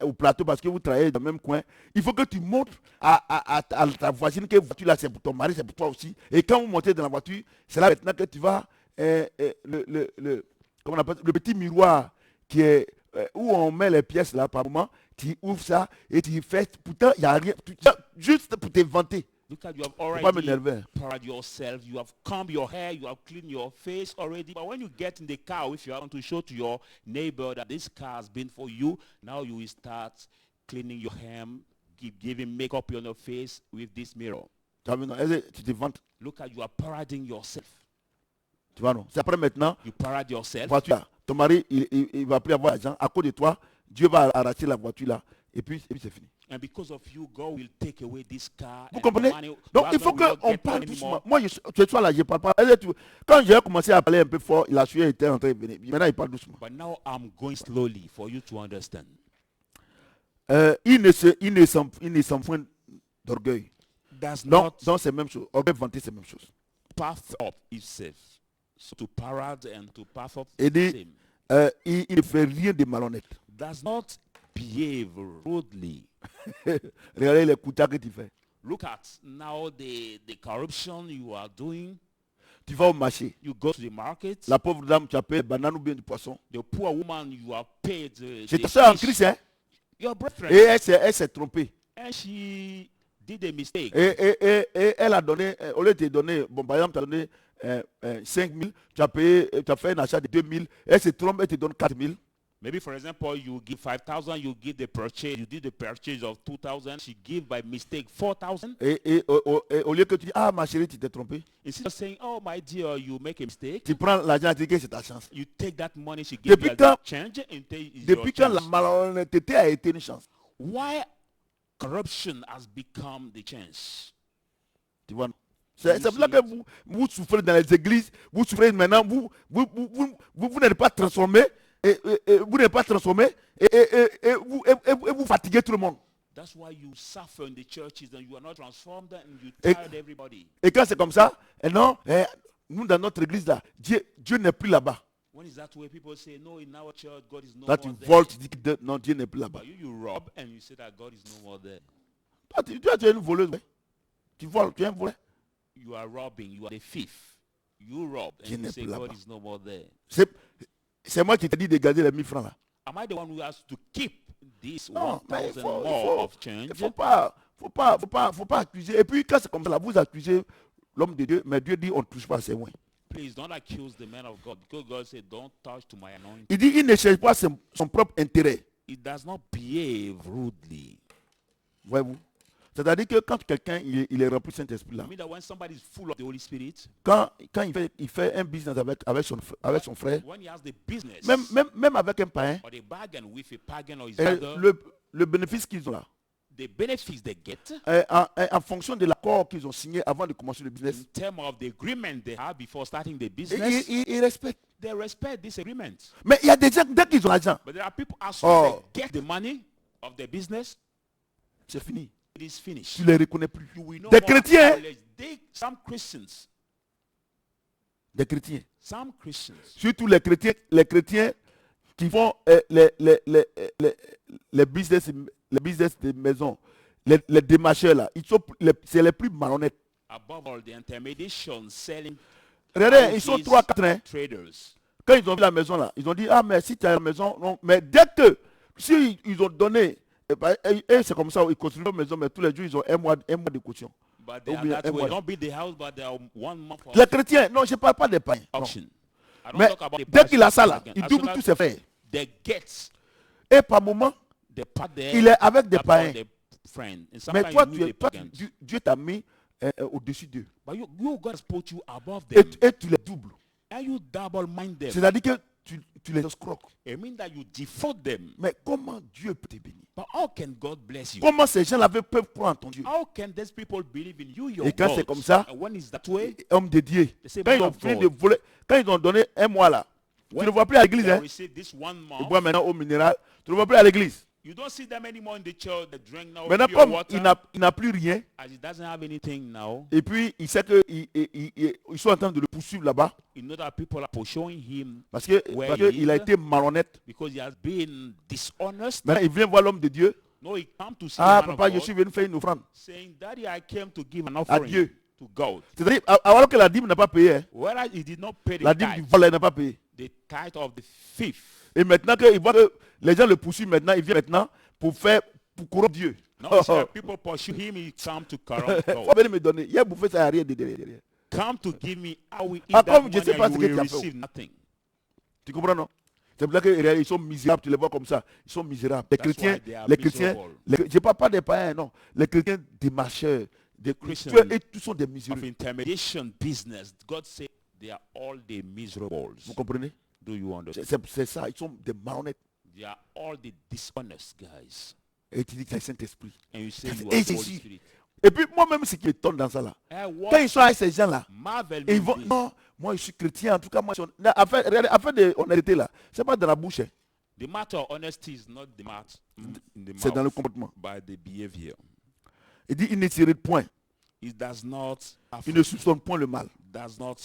au plateau parce que vous travaillez dans le même coin. Il faut que tu montres à ta voisine que la voiture là c'est pour ton mari, c'est pour toi aussi. Et quand vous montez dans la voiture, c'est là maintenant que tu vas comment on appelle, le petit miroir qui est où on met les pièces là par moment, tu ouvres ça et tu fais. Pourtant, il n'y a rien. Juste pour te vanter. Look at you have Faut pas already m'énerver. paraded yourself, you have combed your hair, you have cleaned your face already. But when you get in the car, if you want to show to your neighbor that this car has been for you, now you will start cleaning your hair, giving makeup on your face with this mirror. Tu vois, non, tu te vantes. Look at you are parading yourself. Tu vois, non. C'est après maintenant, You parade yourself. voiture là. Ton mari, il va plus avoir l'argent. À cause de toi, Dieu va arracher la voiture là. Et puis c'est fini. And because of you, God will take away this car. Vous and comprenez? the money. Donc il faut qu'on parle doucement. Moi, je suis là, je ne parle pas. Quand j'ai commencé à parler un peu fort, la sueur était en train de venir. Maintenant, il parle doucement. But now I'm going slowly for you to understand. Il ne s'enfreint d'orgueil. Does Donc not c'est la même chose. Orgueil vanter, c'est la même chose. puff up itself. So to parade and to puff up Et dit, same. il ne fait rien de malhonnête. Does not behave rudely. Regardez les coutas que tu fais. Look at now the corruption you are doing. Tu vas au marché. You go to the market. La pauvre dame, tu as payé banane ou bien du poisson. The poor woman, you are paid C'est the ta soeur en fish. Christ, hein? Your brethren. Et elle s'est trompée. And she did a mistake. Et elle a donné, au lieu de te donner, bon, par exemple, tu as donné 5 000, tu as payé, tu as fait un achat de 2 000, elle se trompe, elle te donne 4 000. Maybe, for example, you give 5,000, you give the purchase, you did the purchase of 2,000, she give by mistake 4,000. Et au lieu que tu dis, ah ma chérie, tu t'es trompé, Instead of saying, oh my dear, you make a mistake, tu prends l'argent et tu dis que c'est ta chance. you take that money she gave Depuis you as a quand- change and take it's Depuis your quand la chance. malhonnêteté a été une chance? Why corruption has become the chance? Tu vois, non? C'est pour ça que vous souffrez dans les églises, vous souffrez maintenant, vous n'êtes pas transformé, et vous n'êtes pas transformé, et vous fatiguez tout le monde. That's why you suffer in the churches and you are not transformed and you Et- tired everybody. Et quand c'est comme ça, non, nous dans notre église là, Dieu n'est plus là-bas. When is that way people say, no, in our church, God is no Toi tu more there. voles, tu dis que non, Dieu n'est plus là-bas. But you rob and you say that God is no more there. Toi, tu es une voleuse, ouais. Tu voles, tu es un voleur. You are robbing, you are a thief. You rob Dieu and you n'est say plus God là-bas. is no more there. C'est moi qui t'ai dit de garder les 1000 francs là. Am I the one who has to keep this Non, mais 1,000 more of il change? faut pas accuser. Et puis quand c'est comme ça, là, vous accusez l'homme de Dieu, mais Dieu dit on ne touche pas à ses moyens. Please don't accuse the man of God because God said, don't touch to my anointing. Il dit il ne cherche pas son propre intérêt. It does not behave rudely. Voyez-vous? C'est-à-dire que quand quelqu'un il est rempli de Saint-Esprit là, I mean that when somebody is full of the Holy Spirit, quand il fait un business avec son frère, when he has the business même avec un païen, or the bargain with a pagan or his et brother, le bénéfice qu'ils ont là, the benefits they get en fonction de l'accord qu'ils ont signé avant de commencer le in business, terms of the agreement they have before starting the business, ils respectent. they respect this agreement. Mais il y a des gens, dès qu'ils ont l'argent, But there are people as soon as Oh. they get the money of the business, c'est fini. it is finished. Tu ne les reconnais plus. You will no Des more chrétiens, acknowledge. Some Christians, surtout les chrétiens qui font les business de maison, les démarcheurs là, c'est les plus malhonnêtes. above all, the intermediation selling Regardez, ils sont 3-4 hein. traders. Quand ils ont vu la maison là, ils ont dit, ah mais si tu as la maison, non. Mais dès que, si ils ont donné, et c'est comme ça, ils construisent leur maison, mais tous les jours, ils ont un mois de caution. But they Ou are bien that un way. mois. Don't build the house, but they are 1 month of Les chrétiens, non, je ne parle pas des païens. non. auction. I don't Mais talk about the dès qu'il a prices ça là, again. il As soon double as tous ses frères. they get Et par moment, the part there, il est avec des about païens. the friend. And Mais sometimes toi, you meet the pagans. Dieu t'a mis au-dessus d'eux. But you God has put you above Et, them. et tu les doubles. And you double mind them. C'est-à-dire que tu les escroques. It means that you defraud them. Mais comment Dieu peut te bénir? But how can God bless you? Comment ces gens-là peuvent croire en ton Dieu? How can these people believe in you, your Et quand God? c'est comme ça, And when it's that way, Homme de Dieu, say, quand ils man ont of fini God. de voler, quand ils ont donné un mois là, tu ne vois plus à l'église. they Hein? receive this 1 Ils month. boivent maintenant au minéral. Tu ne vois plus à l'église. You don't see them anymore in the church. They drink now Maintenant, pure comme water. il n'a plus rien, As he doesn't have anything now, et puis il sait qu'ils sont en train de le poursuivre là-bas, you know that people are pursuing him parce qu'il Well, a été malhonnête. because he has been dishonest. Maintenant, il vient voir l'homme de Dieu. No, he come to see Ah, the man papa, of je God, suis venu faire une offrande. saying, Daddy, I came to give an À offering Dieu. to God. C'est-à-dire, alors que la dîme n'a pas payé, hein, Whereas he did not pay the la dîme du tithe, vol, elle n'a pas payé. the tithe of the thief. Et maintenant qu'il voit que les gens le poursuivent maintenant, il vient maintenant pour corrompre Dieu. Now, sir, people pursue him, he come to corrupt Faut God. venir me donner. Il a bouffé ça à rien de derrière. Come to give me, I will eat Ah, that comme je money sais pas and ce you que will tu as fait. receive nothing. Tu comprends, non? C'est pour ça qu'ils sont misérables. Tu les vois comme ça. Ils sont misérables. Les That's chrétiens, why they are les chrétiens, miserable. je ne parle pas des païens, non. Les chrétiens, des marcheurs, des Christians chrétiens, et tous sont des Of miséreux. intermediation business, God said they are all the miserables. Vous comprenez? Do you understand? C'est ça. Ils sont des marionnettes. They are all the dishonest guys. Et tu dis que c'est le Saint-Esprit. And you say Et you are the Holy Jésus. Spirit. Et puis moi-même, ce qui m'étonne dans ça là, I quand ils sont avec ces gens-là, marvel et ils me vont, this. non, moi je suis chrétien, en tout cas, moi, affaire d'honnêteté là, c'est pas dans la bouche, hein, The matter of honesty is not the matter in the c'est dans le mouth, comportement. by the behavior. Il dit, il ne tire point, It does not il ne soupçonne point le mal. does not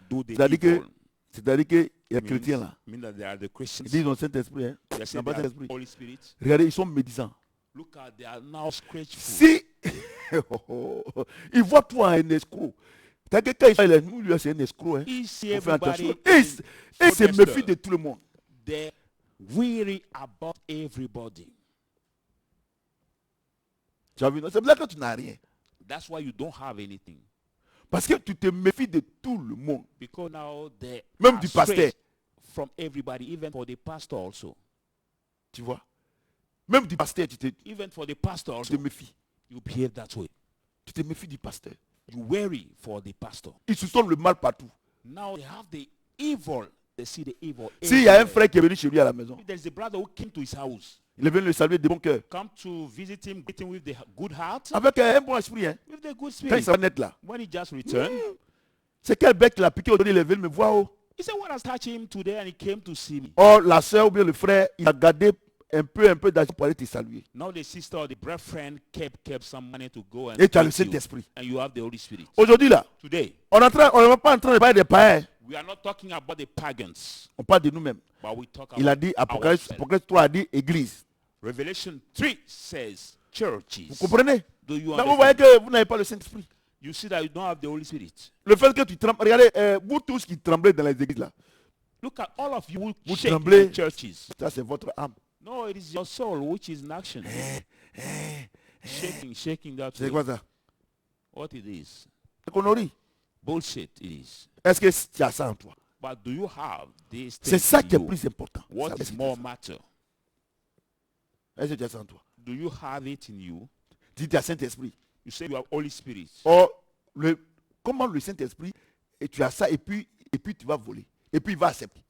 do the C'est-à-dire evil. que les chrétiens là, Mean that they are the ils Christians. disent, ils ont le Saint-Esprit, hein, They ils say n'ont pas they le are Saint-Esprit. Holy Spirit. Regardez, ils sont médisants. Look at they are now scratchful. Si, ils voient toi un escroc. C'est-à-dire que quand ils sont là, nous, lui, c'est un escroc, hein. You see On fait attention. everybody Et se méfie de tout le monde. they're weary about everybody. Tu as vu, non? C'est là que tu n'as rien. That's why you don't have anything. Parce que tu te méfies de tout le monde. Because now they Même are du pasteur. straight from everybody, even for the pastor also. Tu vois? Même du pasteur, Even for the pastor tu te also, méfies. you behave that way. Tu te méfies du pasteur. You worry for the pastor. Ils soupçonnent le mal partout. Now they have the evil. They see the evil. S'il y a un everywhere. frère qui est venu chez lui à la maison, If there's a brother who came to his house, il est venu le saluer de bon cœur. come to visit him, greet him with the good heart, Avec un bon esprit, hein. with the good Quand il spirit. s'en est là. When he just returned, C'est quel bec qu'il a piqué aujourd'hui, il est venu me voir. Oh. he said, what has touched him today? And he came to see me. Or la soeur ou bien le frère, il a gardé un peu d'argent pour aller te saluer. Now the sister or the brethren kept some money to go and Et tu as le greet you, Saint-Esprit. and you have the Holy Spirit. Aujourd'hui là, Today, on n'est pas en train de parler des païens. we are not talking about the pagans, On parle de nous-mêmes. but we talk Il a about dit, Apocalypse ourselves. 3 a dit église. Revelation 3 says churches. Vous comprenez? Do you Donc vous voyez understand? que vous n'avez pas le Saint-Esprit. You see that you don't have the Holy Spirit. Le fait que tu trembles, regardez, vous tous qui tremblez dans les églises là, Look at all of you who Vous shake in tremblez. the churches. ça c'est votre âme. No, it is your soul which is in action. Shaking that C'est way. quoi ça? What it is. C'est connerie. Bullshit it is. Est-ce que tu as ça en toi? But do you have this C'est thing ça in qui est you? plus important. What Ça, is est-ce que more tu matter? as- Est-ce que tu as ça en toi? Do you have it in you? Tu as Saint-Esprit. You say you have Holy Spirit. Or, comment le Saint-Esprit, et tu as ça, et puis tu vas voler. Et puis il va accepter.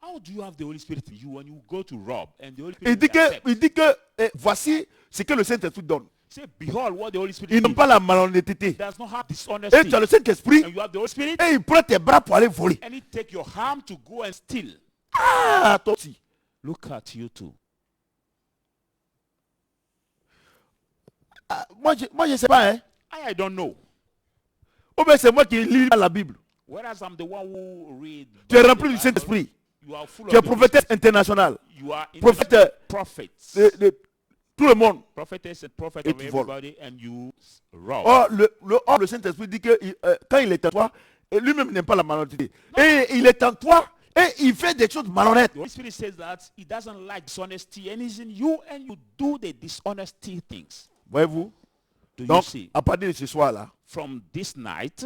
How do you have the Holy Spirit in you when you go to rob and the Holy Il Spirit dit accepts? il dit que voici ce que le Saint-Esprit donne. Say, behold what the Holy Spirit Il n'a gives. pas la malhonnêteté. It does not have Et dishonesty. tu as le Saint-Esprit, And you have the Holy Spirit, et il prend tes bras pour aller voler. and he take your arm to go and steal. Ah, toi aussi. Look at you too. Ah, moi, je ne sais pas, hein. I don't know. Ou bien c'est moi qui lis la Bible. Whereas I'm the one who read. Tu es the rempli du Bible, Saint-Esprit. You are full Tu es of the Holy prophétesse internationale. Spirit. You are Prophète prophets. de tout le monde. Prophetess and prophet Et of tu voles. everybody, and you rob. Or, le Saint-Esprit dit que quand il est en toi, et lui-même n'aime pas la malhonnêteté. Et il est en toi, et il fait des choses malhonnêtes. The Holy Spirit says that he doesn't like dishonesty, and he's in you, and you do the dishonesty things. Voyez-vous? Do you Donc, see? à partir de ce soir-là, From this night,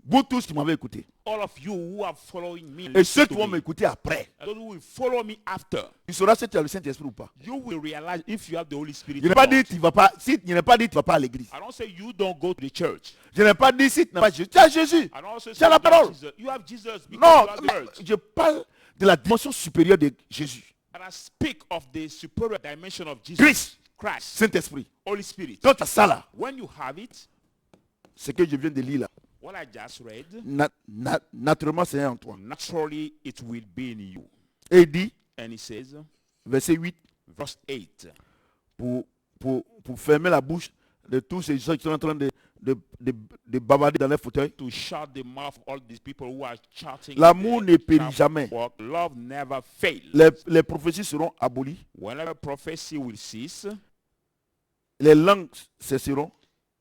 vous tous qui m'avez écouté, all of you who are following me, Et ceux listen qui to vont me. m'écouter après, And those who will follow me after, tu sauras si tu as le Saint-Esprit ou pas. you will realize if you have the Holy Spirit Je n'ai or pas not. dit tu vas pas, si je n'ai pas dit tu vas pas à l'église. I don't say you don't go to the church. Je n'ai pas dit si tu n'as pas Jésus. Tu as Jésus. I don't say Tu as la you have parole. Jesus. You have Jesus because Non, you have the church. je parle de la dimension supérieure de Jésus. And I speak of the superior dimension of Jesus Christ, Christ, Saint-Esprit. Holy Spirit. Quand tu as ça là, When you have it, ce que je viens de lire là, what I just read, naturellement c'est en toi. naturally it will be in you. Et il dit, And he says, verset 8, verse 8, pour fermer la bouche de tous ces gens qui sont en train de bavarder dans leur fauteuil. to shut the mouth of all these people who are shouting. L'amour ne périt jamais. Love never fails. Les prophéties seront abolies. Whenever prophecy will cease, Les langues cesseront.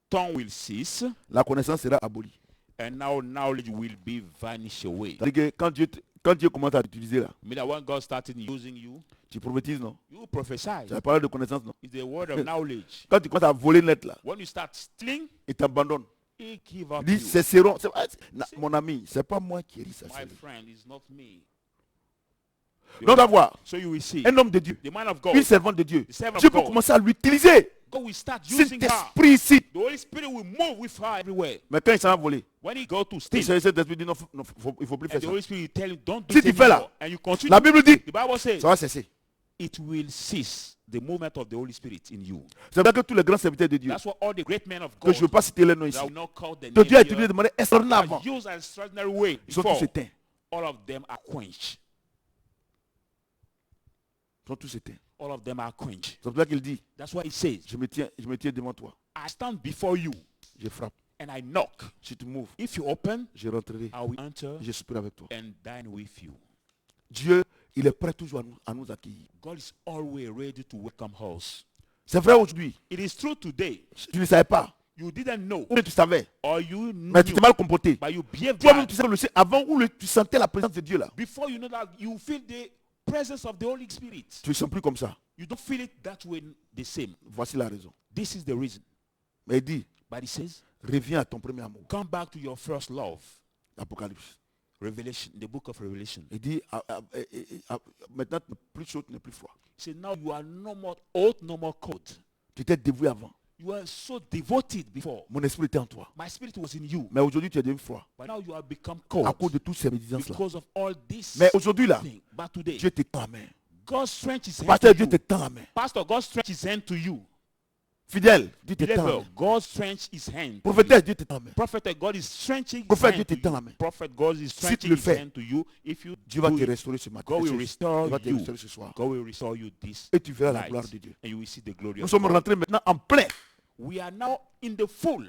tongue will cease, La connaissance sera abolie. and now knowledge will be vanished away. C'est-à-dire que quand Dieu commence à t'utiliser là, I mean that when God started using you, tu prophétises, non? you prophesy. C'est la parole de connaissance, non? It's the word of knowledge. Quand tu commences à voler net là, When you start stealing, il t'abandonne. he give up Il dit, you. cesseront. Mon ami, c'est pas moi qui ai dit ça. My friend, it's not me. Donc d'avoir So you will see un homme de Dieu, the man of God. une servante de Dieu, The servant of Dieu peut God. commencer à l'utiliser. God will start using her. Cet esprit ici. The Holy Spirit will move with her everywhere. Mais quand il s'en va voler, When he go to steal, cet esprit dit non, il faut plus and faire the ça. Holy Spirit will tell him, don't do Si it tu fais là, anymore. And you continue. La Bible dit, The Bible says ça va cesser. it will cease the movement of the Holy Spirit in you. C'est vrai que tous les grands serviteurs de Dieu, That's what all the great men of que God je ne veux pas citer les noms ici, that will not call the que name Dieu a here, utilisé de manière extraordinaire avant, are used an extraordinary way ils sont before. tous éteints. All of them are quenched. Ils sont tous éteints. All of them are quenched. C'est pour ça qu'il dit, That's why he says, je me tiens devant toi, I stand before you je frappe. and I knock. Si tu m'ouvres, If you open, je rentrerai, I will enter je souperai avec toi. and dine with you. Dieu, il est prêt toujours à nous accueillir. God is always ready to welcome us. C'est vrai aujourd'hui, It is true today. tu ne savais pas, You didn't know, ou bien tu savais, or you knew, mais tu t'es mal comporté. but you behaved Toi-même, bad. tu sais le sais, avant où tu sentais la présence de Dieu là, Before you know that, you feel the presence of the Holy Spirit. tu ne sens plus comme ça. You don't feel it that way the same. Voici la raison. This is the reason. Mais il dit, But he says, reviens à ton premier amour. come back to your first love. Apocalypse. Revelation, the book of Revelation. Il dit, maintenant, tu n'es plus chaud, tu n'es plus froid. He said, now you are no more old, no more cold. Tu étais dévoué avant. You were so devoted before. Mon esprit était en toi. My spirit was in you. Mais aujourd'hui, tu es devenu froid. But now you have become À cold cause de toutes ces médisances là. because of all this Mais aujourd'hui là, thing. But today, Dieu te tend la main. God stretched his hand Pasteur, to Dieu you. te tend la main. Pastor, God stretched his hand to you. Fidèle, Dieu te tend la Believer, main. God stretched his hand to you. Prophétesse, Dieu te tend la main. Prophet, God is stretching his Prophète, Dieu hand te to tend la you. main. Prophet, God is tu stretching le his fais, hand to you. If you Dieu va do te it, restaurer ce matin. God will Il restore va te you. restaurer ce soir. God will restore you this Et tu verras la night, gloire de Dieu. and you will see the glory Nous of sommes God. rentrés maintenant en plein We are now in the full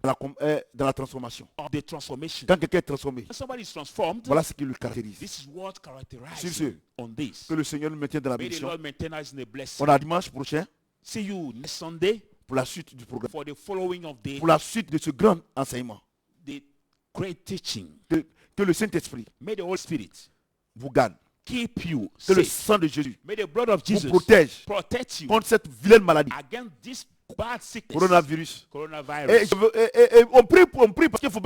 dans la transformation. of the transformation. Quand quelqu'un est transformé, When somebody is transformed, voilà ce qui le caractérise. this is what Sur characterizes ce, him on this. que le Seigneur nous maintienne dans la May the mission. Lord maintain us in the blessing. On a dimanche prochain See you next Sunday pour la suite du programme. for the following of Pour la suite de ce grand enseignement. the great teaching. Que le Saint-Esprit May the Holy Spirit vous garde. keep you Que le safe. sang de Jésus May the blood of vous Jesus protège protect you contre cette vilaine maladie. against this bad sickness, Coronavirus. Et, coronavirus. on prie parce qu'il ne faut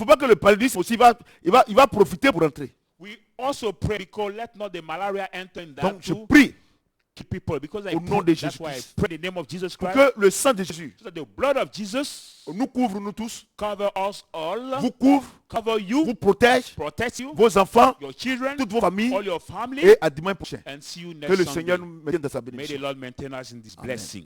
pas que le paludisme aussi il va profiter pour entrer. We also pray because let not the malaria enter in that Donc je too. prie Keep people because I au nom pray, de that's why I Jésus-Christ. pray in the name of Jesus pour Christ. que le sang de Jésus So that the blood of Jesus nous couvre, nous tous, cover us all, vous couvre, cover you, vous protège, protect you, vos enfants, your children, toutes vos familles, all your family, et à dimanche prochain. and see you Que next le Sunday. Seigneur nous maintienne dans sa May the bénédiction. Lord maintain us in this Amen. blessing.